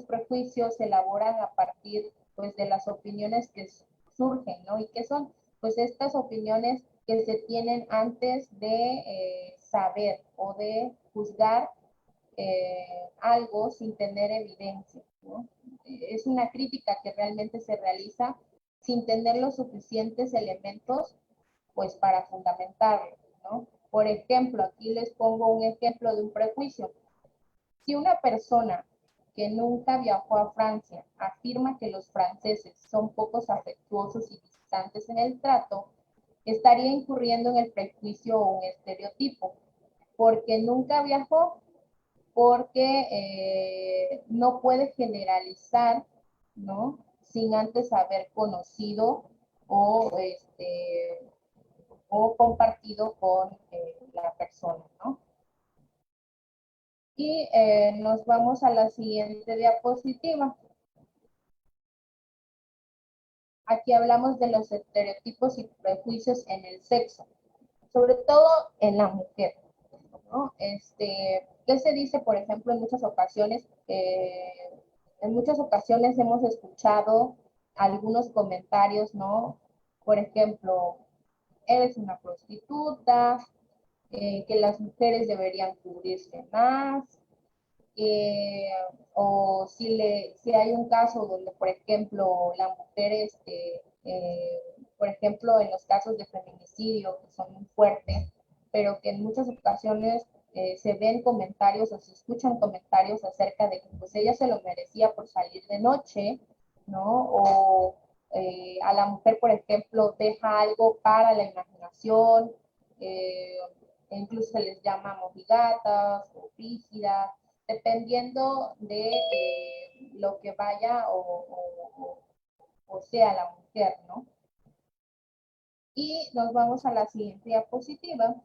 prejuicios se elaboran a partir, pues, de las opiniones que surgen, ¿no? ¿Y qué son? Pues estas opiniones que se tienen antes de saber o de juzgar algo sin tener evidencia, ¿no? Es una crítica que realmente se realiza sin tener los suficientes elementos, pues, para fundamentarlo, ¿no? Por ejemplo, aquí les pongo un ejemplo de un prejuicio. Si una persona que nunca viajó a Francia afirma que los franceses son pocos afectuosos y distantes en el trato, estaría incurriendo en el prejuicio o un estereotipo, porque nunca viajó, porque no puede generalizar, ¿no? Sin antes haber conocido o, o compartido con la persona, ¿no? Y nos vamos a la siguiente diapositiva. Aquí hablamos de los estereotipos y prejuicios en el sexo, sobre todo en la mujer, ¿no? ¿Qué se dice, por ejemplo, en muchas ocasiones? En muchas ocasiones hemos escuchado algunos comentarios, ¿no? Por ejemplo, eres una prostituta, que las mujeres deberían cubrirse más, o si hay un caso donde, por ejemplo, la mujer, por ejemplo, en los casos de feminicidio, que son muy fuertes, pero que en muchas ocasiones se ven comentarios o se escuchan comentarios acerca de que pues ella se lo merecía por salir de noche, ¿no? O a la mujer, por ejemplo, deja algo para la imaginación, incluso se les llama mojigatas o frígidas, dependiendo de lo que vaya o sea la mujer, ¿no? Y nos vamos a la siguiente diapositiva.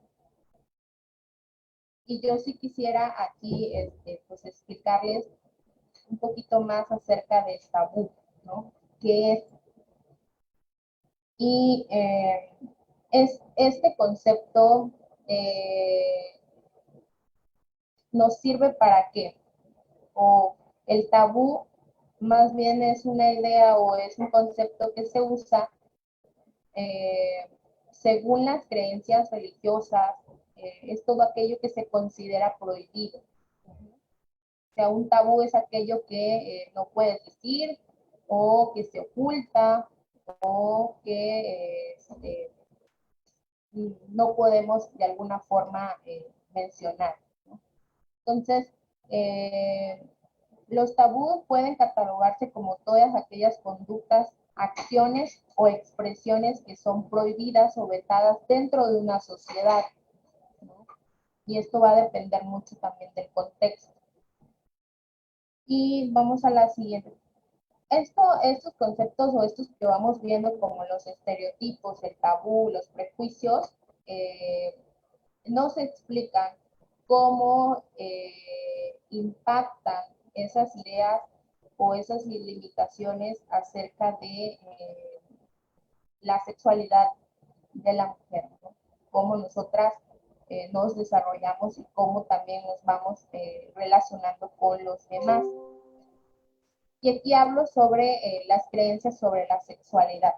Y yo sí quisiera aquí pues explicarles un poquito más acerca del tabú, ¿no? ¿Qué es? Y este concepto nos sirve para qué? O el tabú más bien es una idea o es un concepto que se usa según las creencias religiosas, es todo aquello que se considera prohibido. O sea, un tabú es aquello que no puedes decir o que se oculta o que no podemos de alguna forma mencionar, ¿no? Entonces, los tabús pueden catalogarse como todas aquellas conductas, acciones o expresiones que son prohibidas o vetadas dentro de una sociedad, ¿no? Y esto va a depender mucho también del contexto. Y vamos a la siguiente. Estos conceptos o estos que vamos viendo como los estereotipos, el tabú, los prejuicios, no se explican cómo impactan esas ideas o esas limitaciones acerca de la sexualidad de la mujer, ¿no? Cómo nosotras nos desarrollamos y cómo también nos vamos relacionando con los demás. Y aquí hablo sobre las creencias sobre la sexualidad.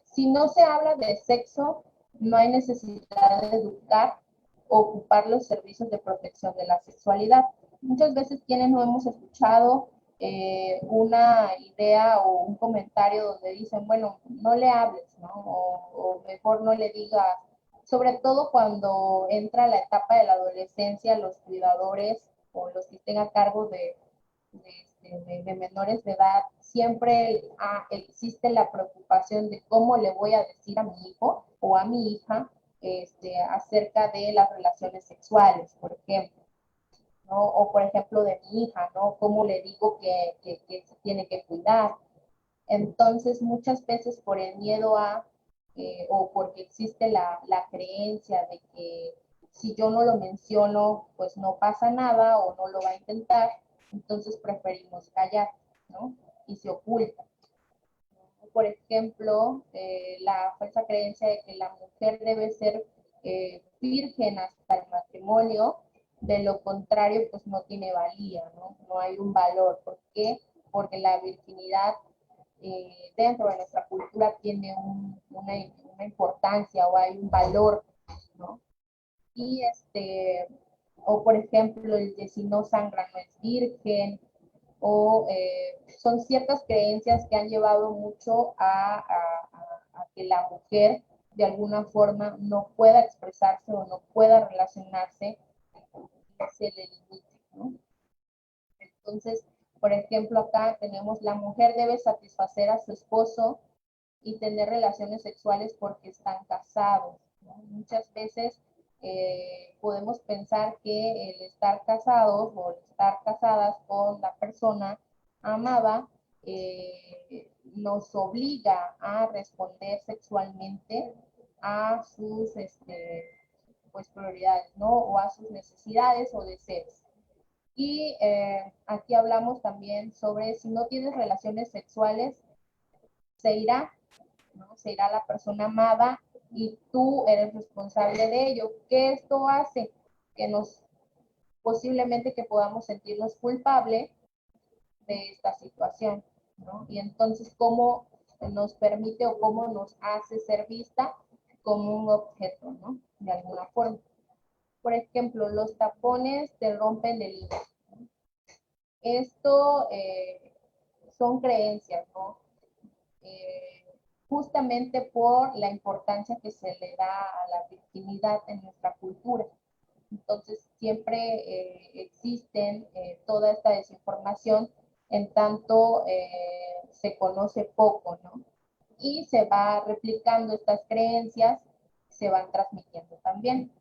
Si no se habla de sexo, no hay necesidad de educar o ocupar los servicios de protección de la sexualidad. Muchas veces quienes no hemos escuchado una idea o un comentario donde dicen, bueno, no le hables, ¿no? O mejor no le digas, sobre todo cuando entra la etapa de la adolescencia, los cuidadores o los que estén a cargo de menores de edad, siempre existe la preocupación de cómo le voy a decir a mi hijo o a mi hija acerca de las relaciones sexuales, por ejemplo, ¿no? O por ejemplo de mi hija, ¿no? ¿Cómo le digo que se tiene que cuidar? Entonces, muchas veces por el miedo o porque existe la creencia de que si yo no lo menciono, pues no pasa nada o no lo va a intentar, entonces preferimos callar, ¿no? Y se oculta. Por ejemplo, la falsa creencia de que la mujer debe ser virgen hasta el matrimonio, de lo contrario, pues no tiene valía, ¿no? No hay un valor. ¿Por qué? Porque la virginidad dentro de nuestra cultura tiene una importancia o hay un valor, ¿no? Y o por ejemplo, el de si no sangra no es virgen, o son ciertas creencias que han llevado mucho a que la mujer de alguna forma no pueda expresarse o no pueda relacionarse y se le limite, ¿no? Entonces, por ejemplo, acá tenemos la mujer debe satisfacer a su esposo y tener relaciones sexuales porque están casados, ¿no? Muchas veces podemos pensar que el estar casados o el estar casadas con la persona amada nos obliga a responder sexualmente a sus pues, prioridades, ¿no? O a sus necesidades o deseos. Y aquí hablamos también sobre si no tienes relaciones sexuales, se irá, ¿no? Se irá la persona amada y tú eres responsable de ello. ¿Qué esto hace? Que nos, posiblemente que podamos sentirnos culpables de esta situación, ¿no? Y entonces, ¿cómo nos permite o cómo nos hace ser vista como un objeto, ¿no? De alguna forma. Por ejemplo, los tapones te rompen el hilo. Esto son creencias, ¿no? Justamente por la importancia que se le da a la victimidad en nuestra cultura. Entonces, siempre existen toda esta desinformación en tanto se conoce poco, ¿no? Y se va replicando estas creencias, se van transmitiendo también.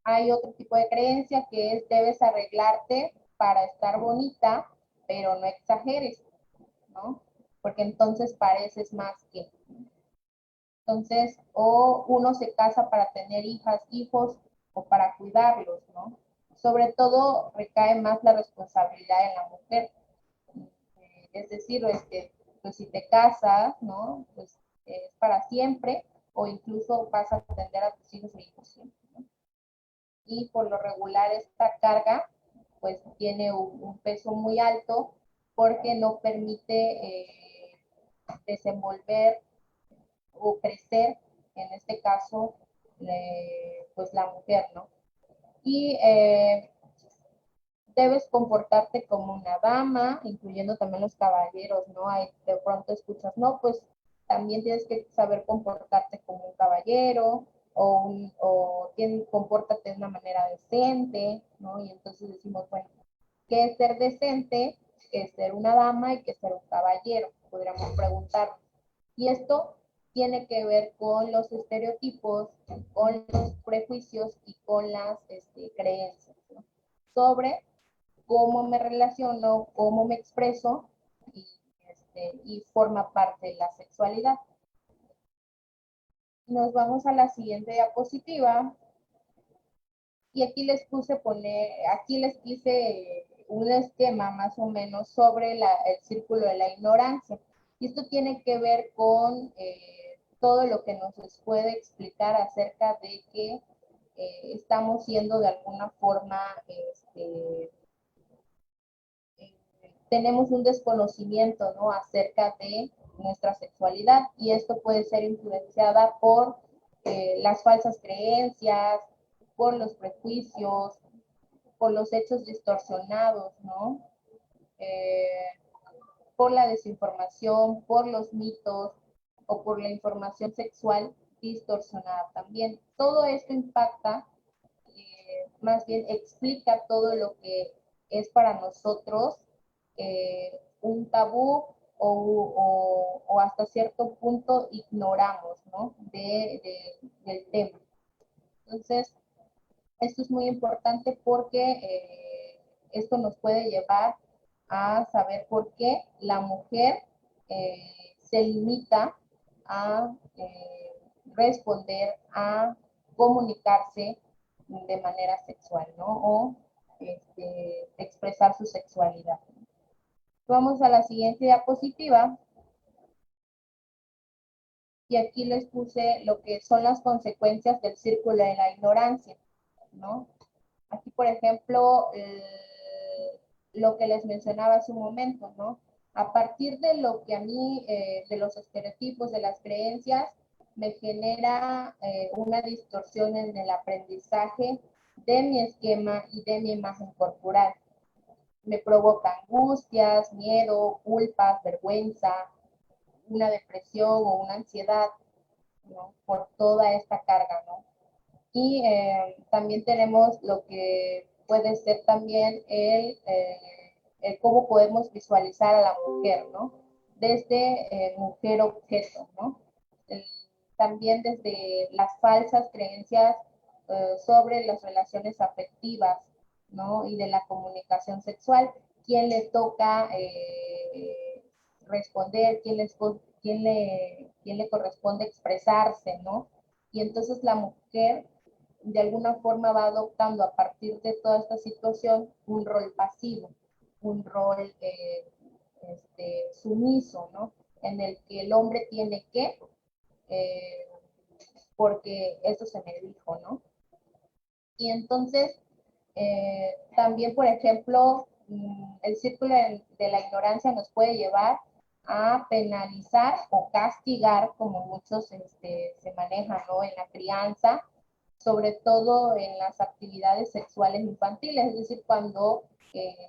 Hay otro tipo de creencia que es debes arreglarte para estar bonita, pero no exageres, ¿no? Porque entonces pareces más que. Entonces, o uno se casa para tener hijas, hijos, o para cuidarlos, ¿no? Sobre todo recae más la responsabilidad en la mujer. Es decir, pues si te casas, ¿no? Pues es para siempre, o incluso vas a atender a tus hijos e hijos siempre, ¿no? Y por lo regular esta carga, pues tiene un peso muy alto porque no permite desenvolver o crecer, en este caso, pues la mujer, ¿no? Y debes comportarte como una dama, incluyendo también los caballeros, ¿no? Hay, de pronto escuchas, no, pues también tienes que saber comportarte como un caballero compórtate de una manera decente, ¿no? Y entonces decimos, bueno, ¿qué es ser decente? ¿Qué es ser una dama? ¿Y qué es ser un caballero? Podríamos preguntar. Y esto tiene que ver con los estereotipos, con los prejuicios y con las creencias, ¿no? Sobre cómo me relaciono, cómo me expreso y forma parte de la sexualidad. Nos vamos a la siguiente diapositiva y aquí les quise un esquema más o menos sobre el círculo de la ignorancia. Y esto tiene que ver con todo lo que nos puede explicar acerca de que estamos siendo de alguna forma tenemos un desconocimiento, ¿no? Acerca de nuestra sexualidad y esto puede ser influenciada por las falsas creencias, por los prejuicios, por los hechos distorsionados, ¿no? Por la desinformación, por los mitos o por la información sexual distorsionada también. Todo esto impacta, más bien explica todo lo que es para nosotros un tabú o hasta cierto punto ignoramos, ¿no? Del tema. Entonces, esto es muy importante porque esto nos puede llevar a saber por qué la mujer se limita a responder, a comunicarse de manera sexual, ¿no? O expresar su sexualidad. Vamos a la siguiente diapositiva. Y aquí les puse lo que son las consecuencias del círculo de la ignorancia, ¿no? Aquí, por ejemplo, lo que les mencionaba hace un momento, ¿no? A partir de lo que a mí, de los estereotipos, de las creencias, me genera una distorsión en el aprendizaje de mi esquema y de mi imagen corporal. Me provoca angustias, miedo, culpas, vergüenza, una depresión o una ansiedad, ¿no? Por toda esta carga, ¿no? Y también tenemos lo que puede ser también el cómo podemos visualizar a la mujer, ¿no? desde mujer objeto, ¿no? También desde las falsas creencias sobre las relaciones afectivas, ¿no? Y de la comunicación sexual, quién le toca responder, quién le corresponde expresarse, ¿no? Y entonces la mujer de alguna forma va adoptando a partir de toda esta situación un rol pasivo, un rol sumiso, ¿no? En el que el hombre tiene que, porque eso se me dijo, ¿no? Y entonces, también, por ejemplo, el círculo de la ignorancia nos puede llevar a penalizar o castigar, como muchos se manejan, ¿no? En la crianza, sobre todo en las actividades sexuales infantiles, es decir, cuando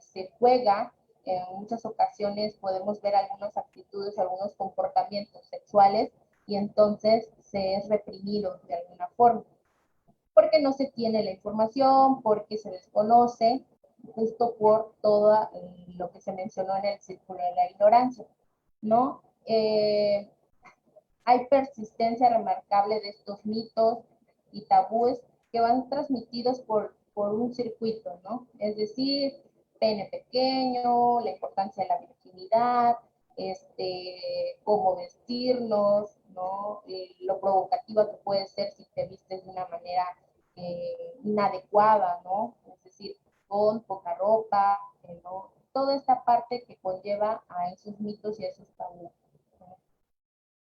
se juega, en muchas ocasiones podemos ver algunas actitudes, algunos comportamientos sexuales, y entonces se es reprimido de alguna forma, porque no se tiene la información, porque se desconoce, justo por todo lo que se mencionó en el círculo de la ignorancia, ¿no? Hay persistencia remarcable de estos mitos y tabúes que van transmitidos por un circuito, ¿no? Es decir, pene pequeño, la importancia de la virginidad, cómo vestirnos, ¿no? Lo provocativa que puede ser si te vistes de una manera inadecuada, ¿no? Es decir, con poca ropa, ¿no? Toda esta parte que conlleva a esos mitos y a esos tabúes.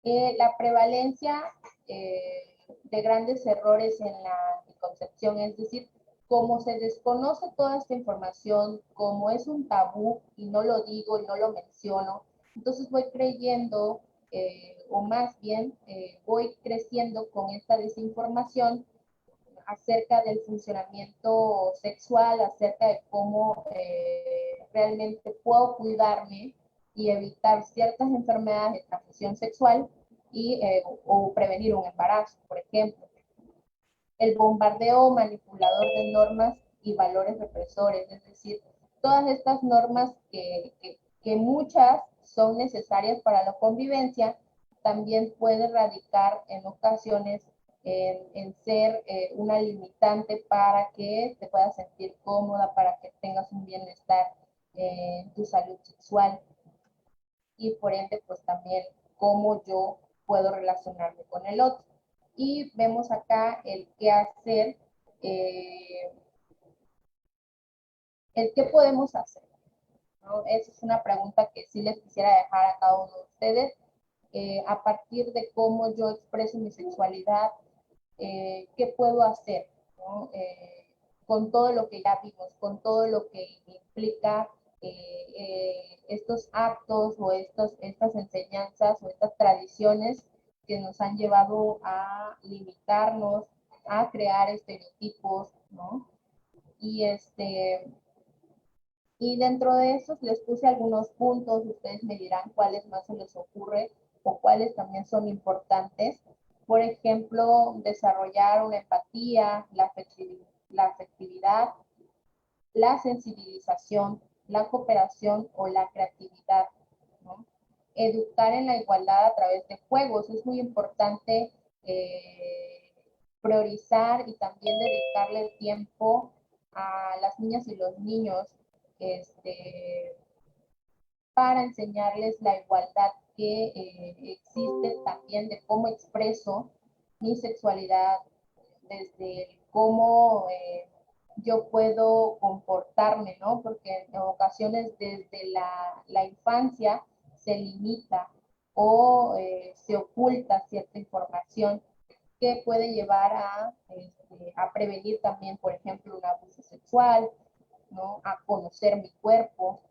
La prevalencia de grandes errores en la anticoncepción, es decir, como se desconoce toda esta información, como es un tabú y no lo digo y no lo menciono, entonces voy creyendo, o más bien voy creciendo con esta desinformación acerca del funcionamiento sexual, acerca de cómo realmente puedo cuidarme y evitar ciertas enfermedades de transmisión sexual o prevenir un embarazo, por ejemplo. El bombardeo manipulador de normas y valores represores, es decir, todas estas normas que muchas son necesarias para la convivencia, también puede radicar en ocasiones en ser una limitante para que te puedas sentir cómoda, para que tengas un bienestar en tu salud sexual y por ende pues también cómo yo puedo relacionarme con el otro. Y vemos acá el qué hacer, el qué podemos hacer, ¿no? Esa es una pregunta que sí les quisiera dejar a cada uno de ustedes, a partir de cómo yo expreso mi sexualidad, qué puedo hacer, ¿no? Con todo lo que ya vimos, con todo lo que implica estos actos o estas enseñanzas o estas tradiciones que nos han llevado a limitarnos, a crear estereotipos, ¿no? Y y dentro de esos les puse algunos puntos, ustedes me dirán cuáles más se les ocurre o cuáles también son importantes. Por ejemplo, desarrollar una empatía, la afectividad, la sensibilización, la cooperación o la creatividad, ¿no? Educar en la igualdad a través de juegos. Es muy importante priorizar y también dedicarle tiempo a las niñas y los niños para enseñarles la igualdad que existe también de cómo expreso mi sexualidad, desde cómo yo puedo comportarme, ¿no? Porque en ocasiones desde la infancia se limita o se oculta cierta información que puede llevar a prevenir también, por ejemplo, un abuso sexual, ¿no? A conocer mi cuerpo.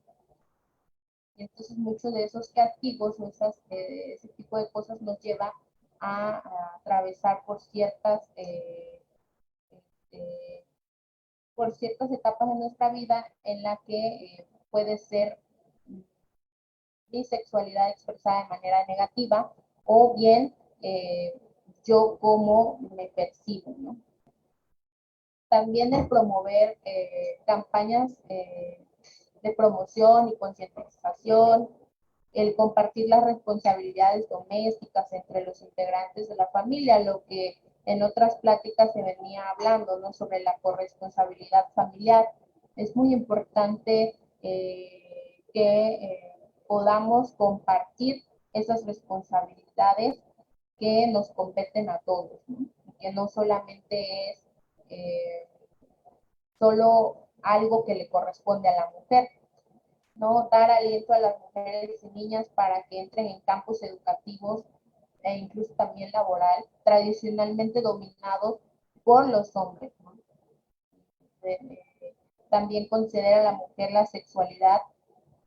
Y entonces muchos de esos castigos o ese tipo de cosas nos lleva a atravesar por ciertas etapas de nuestra vida en la que puede ser mi sexualidad expresada de manera negativa o bien yo cómo me percibo, ¿no? También el promover campañas de promoción y concientización, el compartir las responsabilidades domésticas entre los integrantes de la familia, lo que en otras pláticas se venía hablando, ¿no? Sobre la corresponsabilidad familiar. Es muy importante que podamos compartir esas responsabilidades que nos competen a todos, ¿no? Que no solamente es solo algo que le corresponde a la mujer, ¿no? Dar aliento a las mujeres y niñas para que entren en campos educativos e incluso también laboral, tradicionalmente dominados por los hombres, ¿no? También conceder a la mujer la sexualidad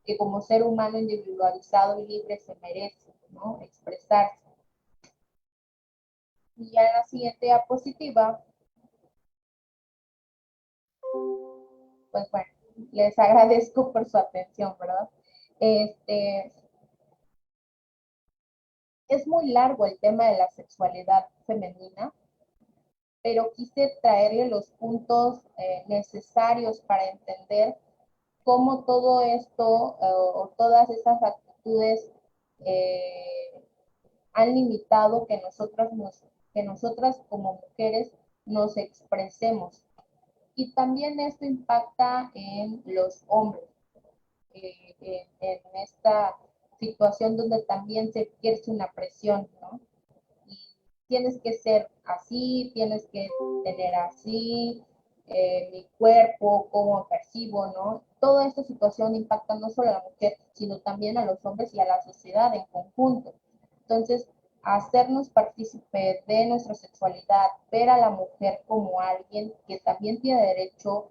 que como ser humano individualizado y libre se merece, ¿no? Expresarse. Y ya en la siguiente diapositiva, pues bueno, les agradezco por su atención, ¿verdad? Es muy largo el tema de la sexualidad femenina, pero quise traerle los puntos necesarios para entender cómo todo esto o todas esas actitudes han limitado que nosotras como mujeres nos expresemos. Y también esto impacta en los hombres, en esta situación donde también se ejerce una presión, ¿no? Y tienes que ser así, tienes que tener así, mi cuerpo, cómo percibo, ¿no? Toda esta situación impacta no solo a la mujer, sino también a los hombres y a la sociedad en conjunto. Entonces, hacernos partícipe de nuestra sexualidad, ver a la mujer como alguien que también tiene derecho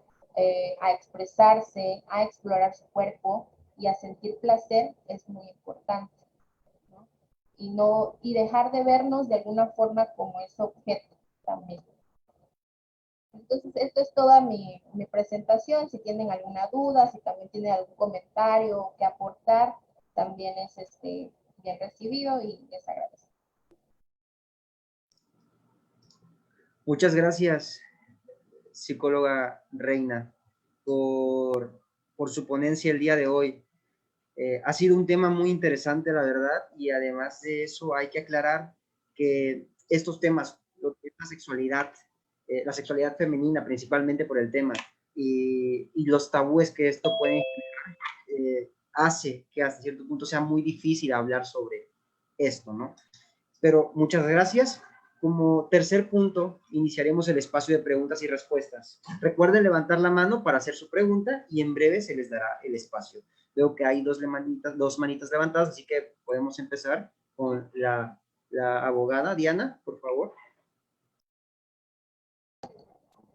a expresarse, a explorar su cuerpo y a sentir placer es muy importante, ¿no? Y dejar de vernos de alguna forma como ese objeto también. Entonces, esto es toda mi presentación. Si tienen alguna duda, si también tienen algún comentario que aportar, también es bien recibido y les agradezco. Muchas gracias, psicóloga Reina, por su ponencia el día de hoy. Ha sido un tema muy interesante, la verdad, y además de eso hay que aclarar que estos temas, lo que es la sexualidad femenina principalmente por el tema, y los tabúes que esto puede generar, hace que hasta cierto punto sea muy difícil hablar sobre esto, ¿no? Pero muchas gracias. Como tercer punto, iniciaremos el espacio de preguntas y respuestas. Recuerden levantar la mano para hacer su pregunta y en breve se les dará el espacio. Veo que hay dos manitas levantadas, así que podemos empezar con la abogada Diana, por favor.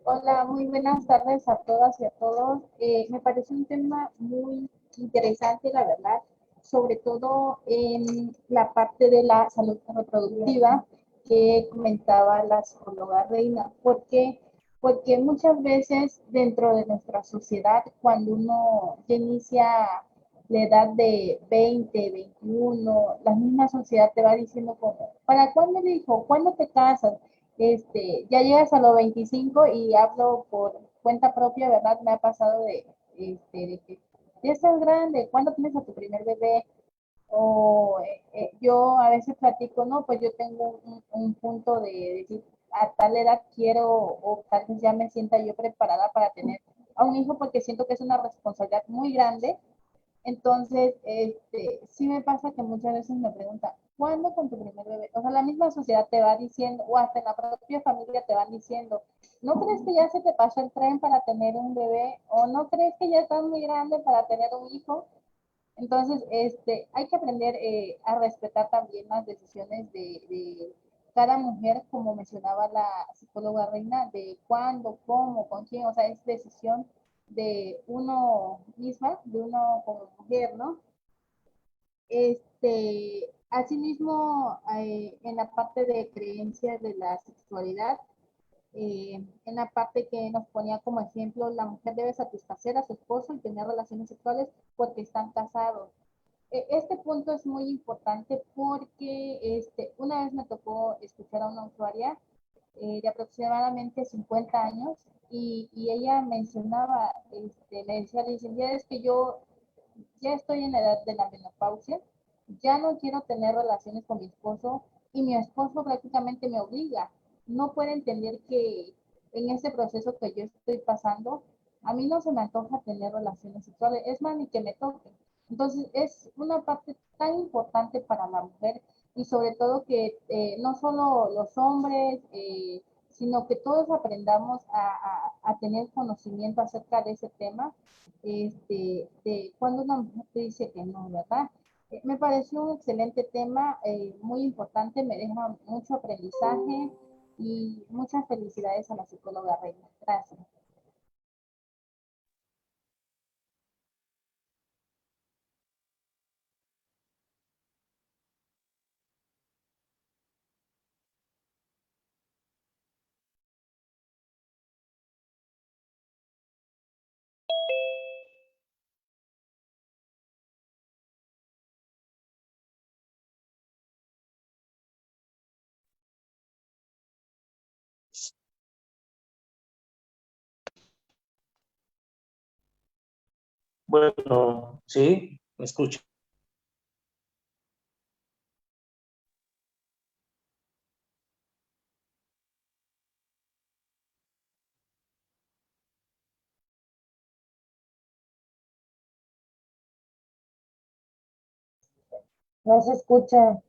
Hola, muy buenas tardes a todas y a todos. Me parece un tema muy interesante, la verdad, sobre todo en la parte de la salud reproductiva que comentaba la psicóloga Reina, porque muchas veces dentro de nuestra sociedad, cuando uno ya inicia la edad de 20, 21, la misma sociedad te va diciendo como, ¿para cuándo, hijo? ¿Cuándo te casas? Ya llegas a los 25 y hablo por cuenta propia, ¿verdad? Me ha pasado de que ya estás grande, ¿cuándo tienes a tu primer bebé? O yo a veces platico, no, pues yo tengo un punto de decir, a tal edad quiero, o tal vez ya me sienta yo preparada para tener a un hijo porque siento que es una responsabilidad muy grande. Entonces, sí me pasa que muchas veces me preguntan, ¿cuándo con tu primer bebé? O sea, la misma sociedad te va diciendo, o hasta en la propia familia te van diciendo, ¿no crees que ya se te pasó el tren para tener un bebé? ¿O no crees que ya estás muy grande para tener un hijo? Entonces, hay que aprender a respetar también las decisiones de cada mujer, como mencionaba la psicóloga Reina, de cuándo, cómo, con quién, o sea, es decisión de uno misma, de uno como mujer, ¿no? Asimismo, en la parte de creencias de la sexualidad, en la parte que nos ponía como ejemplo, la mujer debe satisfacer a su esposo y tener relaciones sexuales porque están casados. Este punto es muy importante porque una vez me tocó escuchar a una usuaria de aproximadamente 50 años y ella mencionaba, me decía, es que yo ya estoy en la edad de la menopausia ya no quiero tener relaciones con mi esposo y mi esposo prácticamente me obliga. No puede entender que en ese proceso que yo estoy pasando, a mí no se me antoja tener relaciones sexuales, es más, ni que me toque. Entonces, es una parte tan importante para la mujer y sobre todo que no solo los hombres, sino que todos aprendamos a tener conocimiento acerca de ese tema, de cuando una mujer te dice que no, ¿verdad? Me pareció un excelente tema, muy importante, me deja mucho aprendizaje y muchas felicidades a la psicóloga Reina. Gracias. Bueno, sí, me escucho. No se escucha.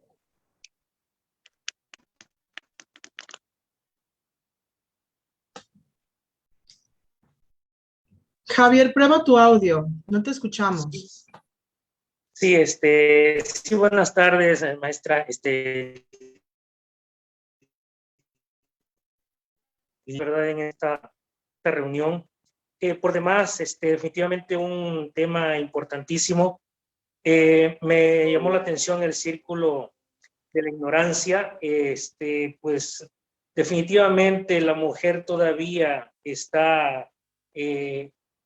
Javier, prueba tu audio. No te escuchamos. Sí, sí, buenas tardes, maestra. Verdad, en esta reunión. Por demás, definitivamente un tema importantísimo. Me llamó la atención el círculo de la ignorancia. Pues definitivamente la mujer todavía está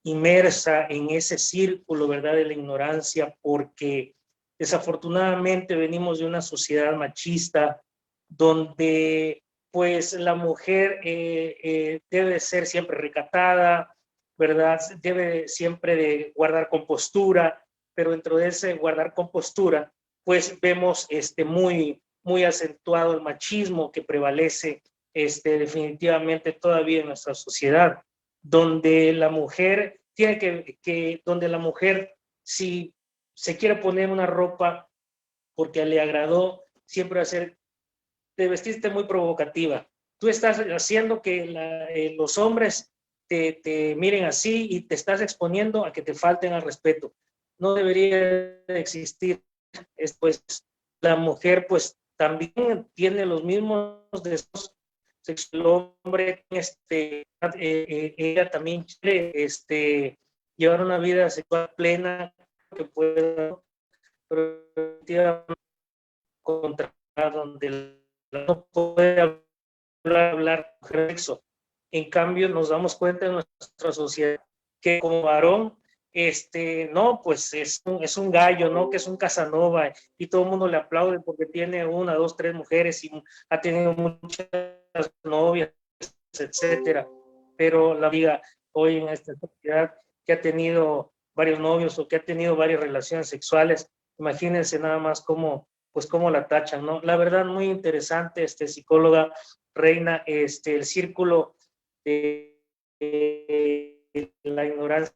inmersa en ese círculo, ¿verdad?, de la ignorancia, porque desafortunadamente venimos de una sociedad machista donde pues la mujer debe ser siempre recatada, ¿verdad? Debe siempre de guardar compostura, pero dentro de ese guardar compostura, pues vemos muy acentuado el machismo que prevalece definitivamente todavía en nuestra sociedad, donde la mujer donde la mujer, si se quiere poner una ropa porque le agradó, siempre va a ser de vestirte muy provocativa. Tú estás haciendo que los hombres te miren así y te estás exponiendo a que te falten al respeto. No debería existir. Pues la mujer pues también tiene los mismos deseos. El hombre, ella también quiere llevar una vida sexual plena, que pueda contra donde no puede hablar sexo. En cambio, nos damos cuenta en nuestra sociedad que como varón, no, pues es un gallo, ¿no? Que es un Casanova y todo el mundo le aplaude porque tiene 1, 2, 3 mujeres y ha tenido muchas novias, etcétera. Pero la vida hoy en esta sociedad que ha tenido varios novios o que ha tenido varias relaciones sexuales, imagínense nada más cómo la tachan, ¿no? La verdad, muy interesante, psicóloga Reina, el círculo de la ignorancia,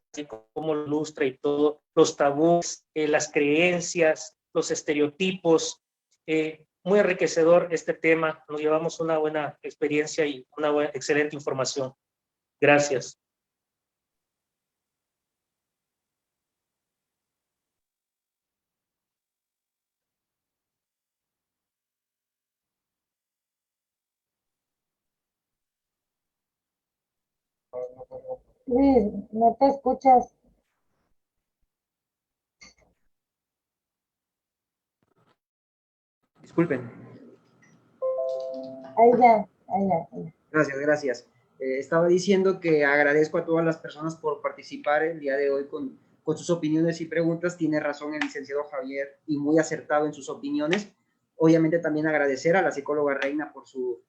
cómo lo ilustra y todo, los tabús, las creencias, los estereotipos, muy enriquecedor este tema, nos llevamos una buena experiencia y una excelente información. Gracias. Luis, no te escuchas. Disculpen. Ahí ya, ahí ya. Gracias, gracias. Estaba diciendo que agradezco a todas las personas por participar el día de hoy con sus opiniones y preguntas. Tiene razón el licenciado Javier y muy acertado en sus opiniones. Obviamente también agradecer a la psicóloga Reina por su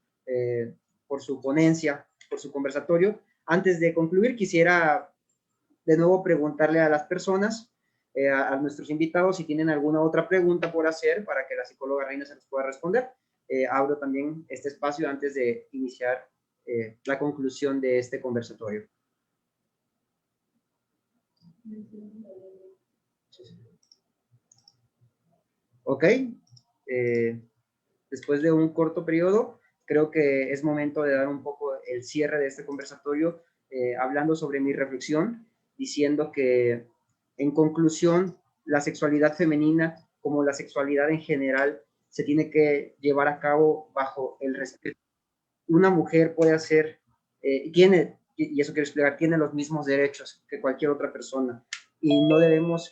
ponencia, por su conversatorio. Antes de concluir, quisiera de nuevo preguntarle a las personas a nuestros invitados si tienen alguna otra pregunta por hacer para que la psicóloga Reina se los pueda responder. Abro también este espacio antes de iniciar la conclusión de este conversatorio. Ok, después de un corto periodo, creo que es momento de dar un poco el cierre de este conversatorio, hablando sobre mi reflexión, diciendo que, en conclusión, la sexualidad femenina, como la sexualidad en general, se tiene que llevar a cabo bajo el respeto. Una mujer puede hacer, tiene, y eso quiero explicar, tiene los mismos derechos que cualquier otra persona, y no debemos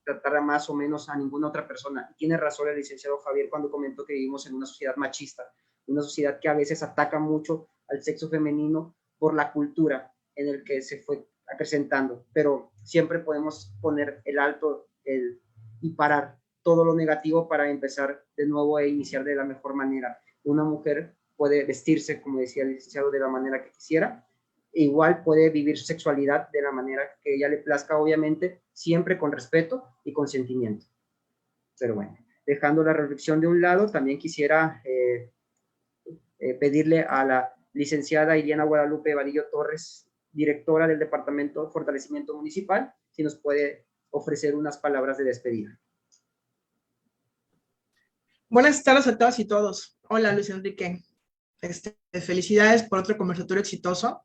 tratar a más o menos a ninguna otra persona. Tiene razón el licenciado Javier cuando comentó que vivimos en una sociedad machista, una sociedad que a veces ataca mucho al sexo femenino por la cultura en el que se fue acrecentando, pero siempre podemos poner el alto y parar todo lo negativo para empezar de nuevo e iniciar de la mejor manera. Una mujer puede vestirse, como decía el licenciado, de la manera que quisiera, igual puede vivir su sexualidad de la manera que ella le plazca, obviamente, siempre con respeto y consentimiento. Pero bueno, dejando la reflexión de un lado, también quisiera pedirle a la licenciada Iliana Guadalupe Vadillo Torres, directora del Departamento de Fortalecimiento Municipal, si nos puede ofrecer unas palabras de despedida. Buenas tardes a todas y todos. Hola, Luis Enrique. Felicidades por otro conversatorio exitoso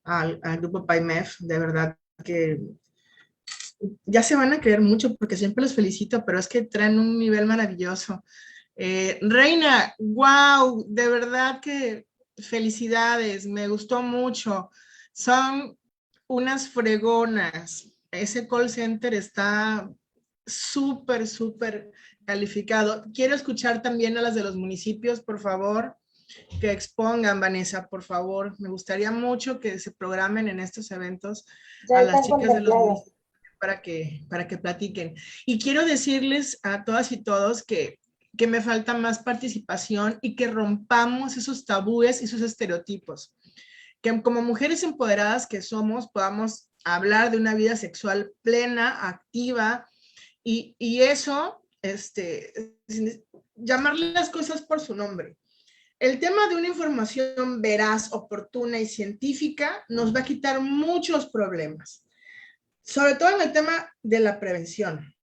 al grupo PAIMEF. De verdad que ya se van a creer mucho porque siempre los felicito, pero es que traen un nivel maravilloso. Reina, wow, de verdad que felicidades, me gustó mucho. Son unas fregonas. Ese call center está súper, súper calificado. Quiero escuchar también a las de los municipios, por favor, que expongan, Vanessa, por favor. Me gustaría mucho que se programen en estos eventos a las chicas de los municipios para que platiquen. Y quiero decirles a todas y todos que me falta más participación y que rompamos esos tabúes y esos estereotipos. Que como mujeres empoderadas que somos, podamos hablar de una vida sexual plena, activa, y eso, llamarle las cosas por su nombre. El tema de una información veraz, oportuna y científica nos va a quitar muchos problemas, sobre todo en el tema de la prevención.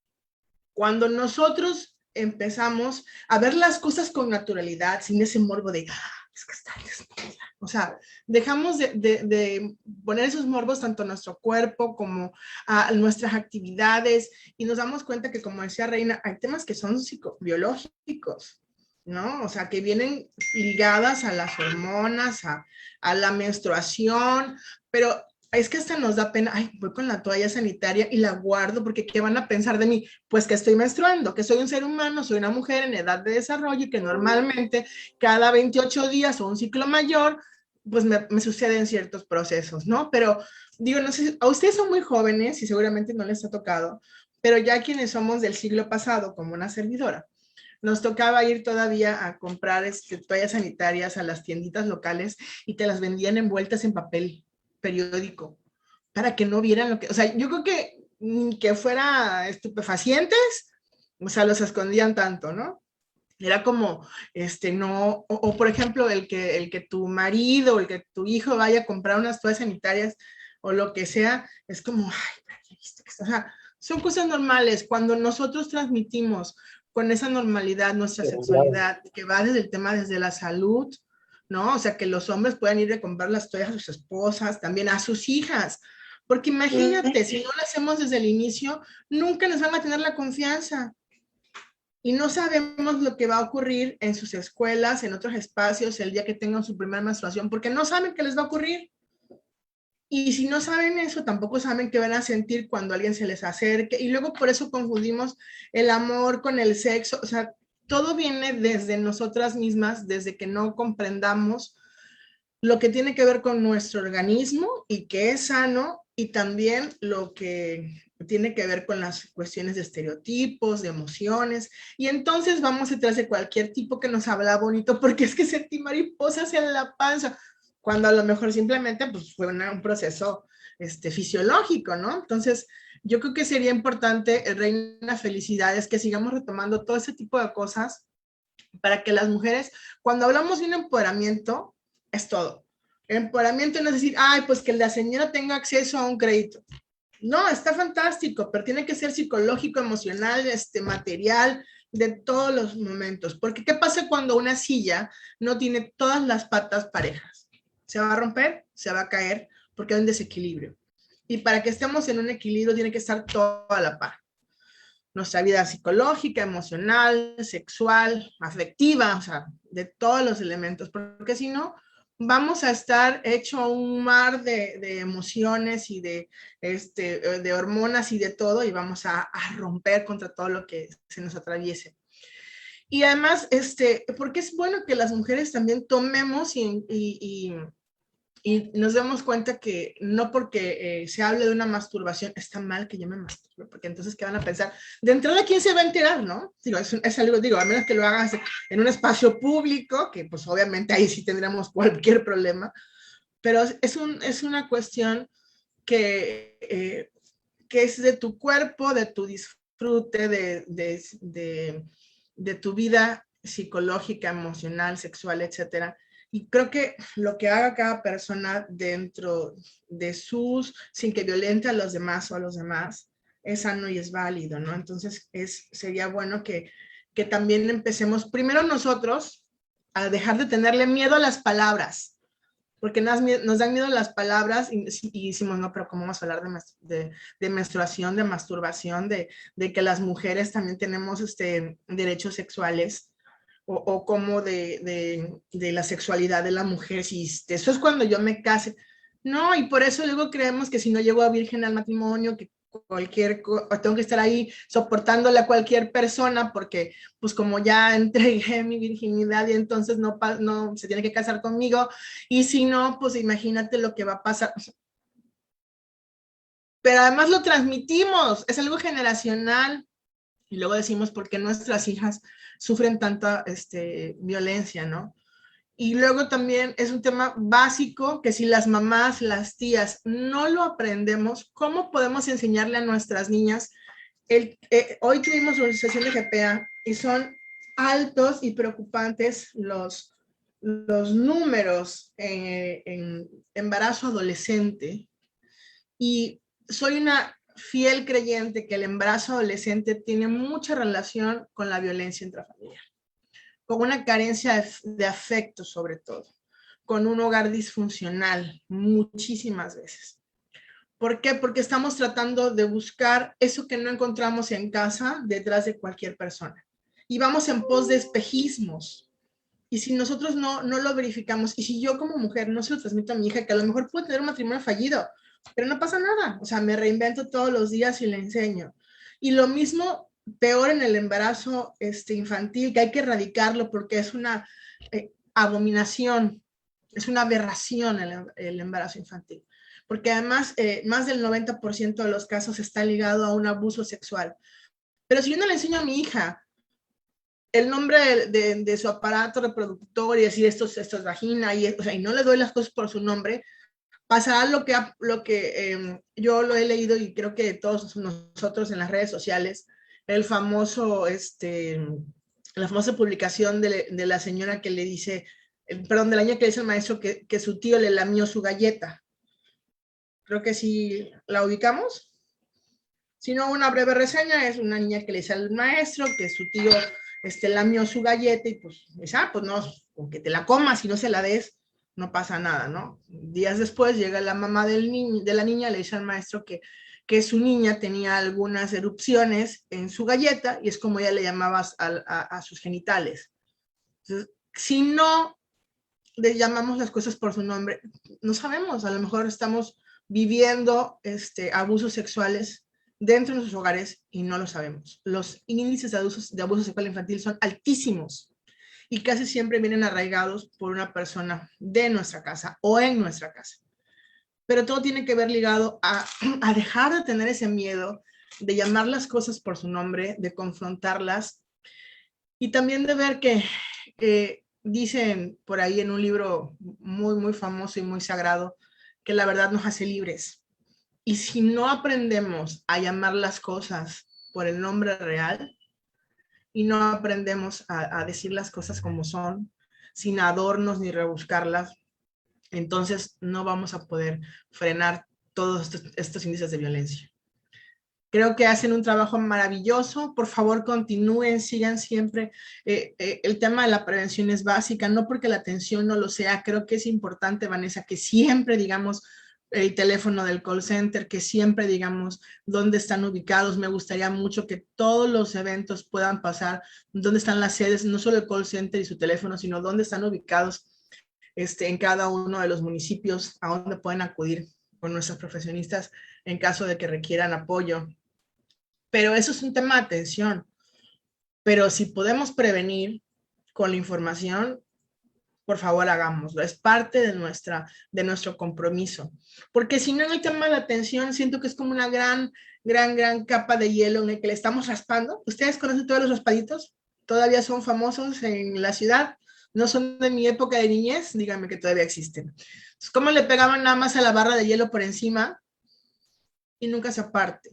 Cuando nosotros empezamos a ver las cosas con naturalidad, sin ese morbo de, es que está desnuda. O sea, dejamos de poner esos morbos tanto a nuestro cuerpo como a nuestras actividades y nos damos cuenta que, como decía Reina, hay temas que son psicobiológicos, ¿no? O sea, que vienen ligadas a las hormonas, a la menstruación, pero es que hasta nos da pena, ay, voy con la toalla sanitaria y la guardo porque ¿qué van a pensar de mí? Pues que estoy menstruando, que soy un ser humano, soy una mujer en edad de desarrollo y que normalmente cada 28 días o un ciclo mayor, pues me suceden ciertos procesos, ¿no? Pero digo, no sé, a ustedes son muy jóvenes y seguramente no les ha tocado, pero ya quienes somos del siglo pasado, como una servidora, nos tocaba ir todavía a comprar toallas sanitarias a las tienditas locales y te las vendían envueltas en papel periódico para que no vieran lo que, o sea, yo creo que fuera estupefacientes, o sea, los escondían tanto, ¿no? Era como, no, o por ejemplo, el que tu marido o el que tu hijo vaya a comprar unas toallas sanitarias o lo que sea, es como, ay, o sea, son cosas normales. Cuando nosotros transmitimos con esa normalidad nuestra sexualidad, que va desde el tema, desde la salud, ¿no? O sea, que los hombres puedan ir a comprar las toallas a sus esposas, también a sus hijas, porque imagínate, si no lo hacemos desde el inicio, nunca nos van a tener la confianza. Y no sabemos lo que va a ocurrir en sus escuelas, en otros espacios, el día que tengan su primera menstruación, porque no saben qué les va a ocurrir. Y si no saben eso, tampoco saben qué van a sentir cuando alguien se les acerque. Y luego por eso confundimos el amor con el sexo. O sea, todo viene desde nosotras mismas, desde que no comprendamos lo que tiene que ver con nuestro organismo y que es sano, y también lo que tiene que ver con las cuestiones de estereotipos, de emociones, y entonces vamos detrás de cualquier tipo que nos habla bonito porque es que sentí mariposas en la panza, cuando a lo mejor simplemente pues, fue un proceso fisiológico, ¿no? Entonces, Yo creo que sería importante, Reina, felicidades, que sigamos retomando todo ese tipo de cosas para que las mujeres, cuando hablamos de un empoderamiento, es todo. El empoderamiento no es decir, ay, pues que la señora tenga acceso a un crédito. No, está fantástico, pero tiene que ser psicológico, emocional, material, de todos los momentos. Porque ¿qué pasa cuando una silla no tiene todas las patas parejas? Se va a romper, se va a caer, porque hay un desequilibrio. Y para que estemos en un equilibrio tiene que estar todo a la par. Nuestra vida psicológica, emocional, sexual, afectiva, o sea, de todos los elementos, porque si no, vamos a estar hecho un mar de emociones y de hormonas y de todo, y vamos a romper contra todo lo que se nos atraviese. Y además, porque es bueno que las mujeres también tomemos y nos demos cuenta que no porque se hable de una masturbación está mal que yo me masturbe, porque entonces ¿qué van a pensar? De entrada, ¿quién se va a enterar, no? Digo, es algo, digo, a menos que lo hagas en un espacio público, que pues obviamente ahí sí tendríamos cualquier problema, pero es una cuestión que es de tu cuerpo, de tu disfrute, de tu vida psicológica, emocional, sexual, etcétera. Y creo que lo que haga cada persona dentro de sin que violente a los demás o a los demás, es sano y es válido, ¿no? Entonces, sería bueno que también empecemos, primero nosotros, a dejar de tenerle miedo a las palabras, porque nos dan miedo las palabras y decimos, no, pero ¿cómo vamos a hablar de menstruación, de masturbación, de que las mujeres también tenemos derechos sexuales? O como de la sexualidad de la mujer, si eso es cuando yo me case. No, y por eso luego creemos que si no llego a virgen al matrimonio, que tengo que estar ahí soportándole a cualquier persona, porque pues como ya entregué mi virginidad y entonces no se tiene que casar conmigo, y si no, pues imagínate lo que va a pasar. Pero además lo transmitimos, es algo generacional. Y luego decimos, ¿por qué nuestras hijas sufren tanta violencia, no? Y luego también es un tema básico que si las mamás, las tías no lo aprendemos, ¿cómo podemos enseñarle a nuestras niñas? Hoy tuvimos una sesión de GPA y son altos y preocupantes los números en embarazo adolescente. Y soy una fiel creyente que el embarazo adolescente tiene mucha relación con la violencia intrafamiliar, con una carencia de afecto sobre todo, con un hogar disfuncional muchísimas veces. ¿Por qué? Porque estamos tratando de buscar eso que no encontramos en casa detrás de cualquier persona. Y vamos en pos de espejismos. Y si nosotros no lo verificamos, y si yo como mujer no se lo transmito a mi hija, que a lo mejor puede tener un matrimonio fallido, pero no pasa nada, o sea, me reinvento todos los días y le enseño. Y lo mismo, peor en el embarazo infantil, que hay que erradicarlo porque es una abominación, es una aberración el embarazo infantil. Porque además, más del 90% de los casos está ligado a un abuso sexual. Pero si yo no le enseño a mi hija el nombre de su aparato reproductor y decir esto es vagina, y no le doy las cosas por su nombre, pasará lo que yo lo he leído y creo que todos nosotros en las redes sociales, la famosa publicación de la señora que le dice, de la niña que le dice al maestro que su tío le lamió su galleta. Creo que sí la ubicamos. Si no, una breve reseña es una niña que le dice al maestro que su tío lamió su galleta y pues no, aunque te la comas y no se la des, no pasa nada, ¿no? Días después llega la mamá de la niña, le dice al maestro que su niña tenía algunas erupciones en su galleta y es como ella le llamaba a sus genitales. Entonces, si no le llamamos las cosas por su nombre, no sabemos, a lo mejor estamos viviendo abusos sexuales dentro de nuestros hogares y no lo sabemos. Los índices de abuso sexual infantil son altísimos y casi siempre vienen arraigados por una persona de nuestra casa o en nuestra casa. Pero todo tiene que ver ligado a dejar de tener ese miedo, de llamar las cosas por su nombre, de confrontarlas y también de ver que dicen por ahí en un libro muy, muy famoso y muy sagrado que la verdad nos hace libres. Y si no aprendemos a llamar las cosas por el nombre real y no aprendemos a decir las cosas como son, sin adornos ni rebuscarlas, entonces no vamos a poder frenar todos estos índices de violencia. Creo que hacen un trabajo maravilloso. Por favor, continúen, sigan siempre. El tema de la prevención es básica, no porque la atención no lo sea. Creo que es importante, Vanessa, que siempre digamos el teléfono del call center, que siempre digamos dónde están ubicados. Me gustaría mucho que todos los eventos puedan pasar, dónde están las sedes, no solo el call center y su teléfono, sino dónde están ubicados en cada uno de los municipios, a dónde pueden acudir con nuestros profesionistas en caso de que requieran apoyo. Pero eso es un tema de atención. Pero si podemos prevenir con la información, por favor hagámoslo. Es parte de nuestro compromiso. Porque si no, en el tema de la atención, siento que es como una gran capa de hielo en el que le estamos raspando. ¿Ustedes conocen todos los raspaditos? ¿Todavía son famosos en la ciudad? ¿No son de mi época de niñez? Díganme que todavía existen. Entonces, ¿cómo le pegaban nada más a la barra de hielo por encima y nunca se aparte?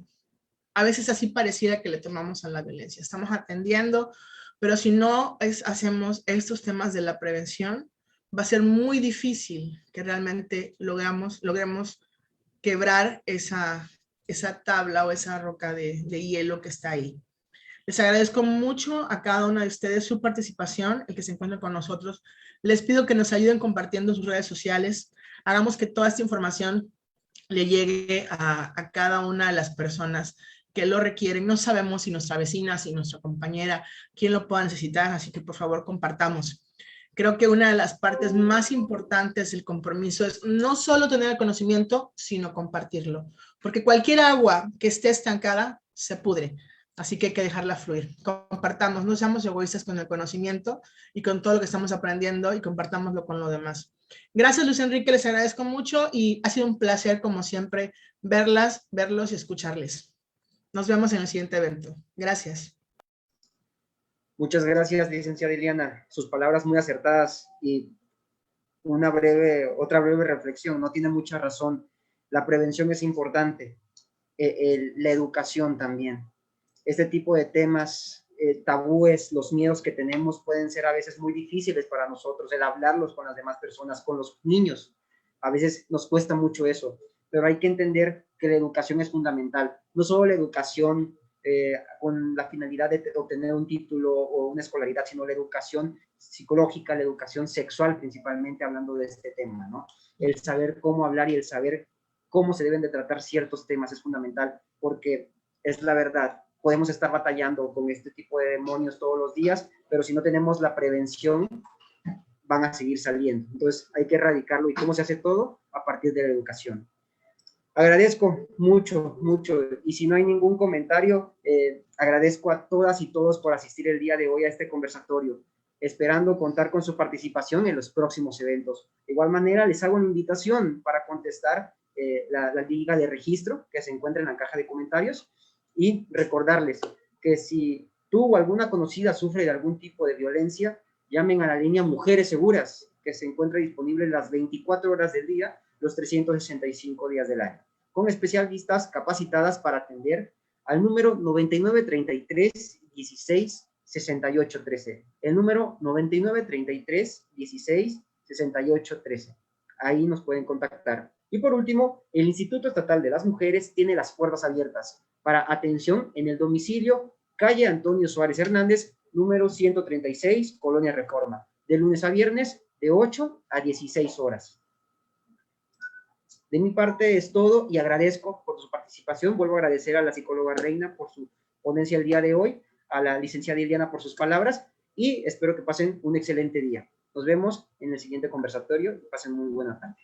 A veces así pareciera que le tomamos a la violencia. Estamos atendiendo, pero si no hacemos estos temas de la prevención, va a ser muy difícil que realmente logremos quebrar esa tabla o esa roca de hielo que está ahí. Les agradezco mucho a cada uno de ustedes su participación, el que se encuentre con nosotros. Les pido que nos ayuden compartiendo sus redes sociales. Hagamos que toda esta información le llegue a cada una de las personas que lo requieren. No sabemos si nuestra vecina, si nuestra compañera, quién lo pueda necesitar, así que por favor compartamos. Creo que una de las partes más importantes del compromiso es no solo tener el conocimiento, sino compartirlo. Porque cualquier agua que esté estancada se pudre. Así que hay que dejarla fluir. Compartamos, no seamos egoístas con el conocimiento y con todo lo que estamos aprendiendo y compartámoslo con lo demás. Gracias, Luis Enrique, les agradezco mucho y ha sido un placer, como siempre, verlos y escucharles. Nos vemos en el siguiente evento. Gracias. Muchas gracias, licenciada Iliana. Sus palabras muy acertadas y otra breve reflexión. No tiene mucha razón. La prevención es importante. La educación también. Este tipo de temas, tabúes, los miedos que tenemos pueden ser a veces muy difíciles para nosotros, el hablarlos con las demás personas, con los niños. A veces nos cuesta mucho eso, pero hay que entender que la educación es fundamental. No solo la educación con la finalidad de obtener un título o una escolaridad, sino la educación psicológica, la educación sexual, principalmente hablando de este tema, ¿no? El saber cómo hablar y el saber cómo se deben de tratar ciertos temas es fundamental, porque es la verdad. Podemos estar batallando con este tipo de demonios todos los días, pero si no tenemos la prevención, van a seguir saliendo. Entonces hay que erradicarlo. ¿Y cómo se hace todo? A partir de la educación. Agradezco mucho, y si no hay ningún comentario, agradezco a todas y todos por asistir el día de hoy a este conversatorio, esperando contar con su participación en los próximos eventos. De igual manera, les hago una invitación para contestar la liga de registro que se encuentra en la caja de comentarios y recordarles que si tú o alguna conocida sufre de algún tipo de violencia, llamen a la línea Mujeres Seguras, que se encuentra disponible las 24 horas del día, los 365 días del año, con especialistas capacitadas para atender al número 9933 16 68 13. El número 9933 16 68 13. Ahí nos pueden contactar. Y por último, el Instituto Estatal de las Mujeres tiene las puertas abiertas para atención en el domicilio calle Antonio Suárez Hernández, número 136, Colonia Reforma, de lunes a viernes de 8 a 16 horas. De mi parte es todo y agradezco por su participación. Vuelvo a agradecer a la psicóloga Reina por su ponencia el día de hoy, a la licenciada Iliana por sus palabras y espero que pasen un excelente día. Nos vemos en el siguiente conversatorio y pasen muy buena tarde.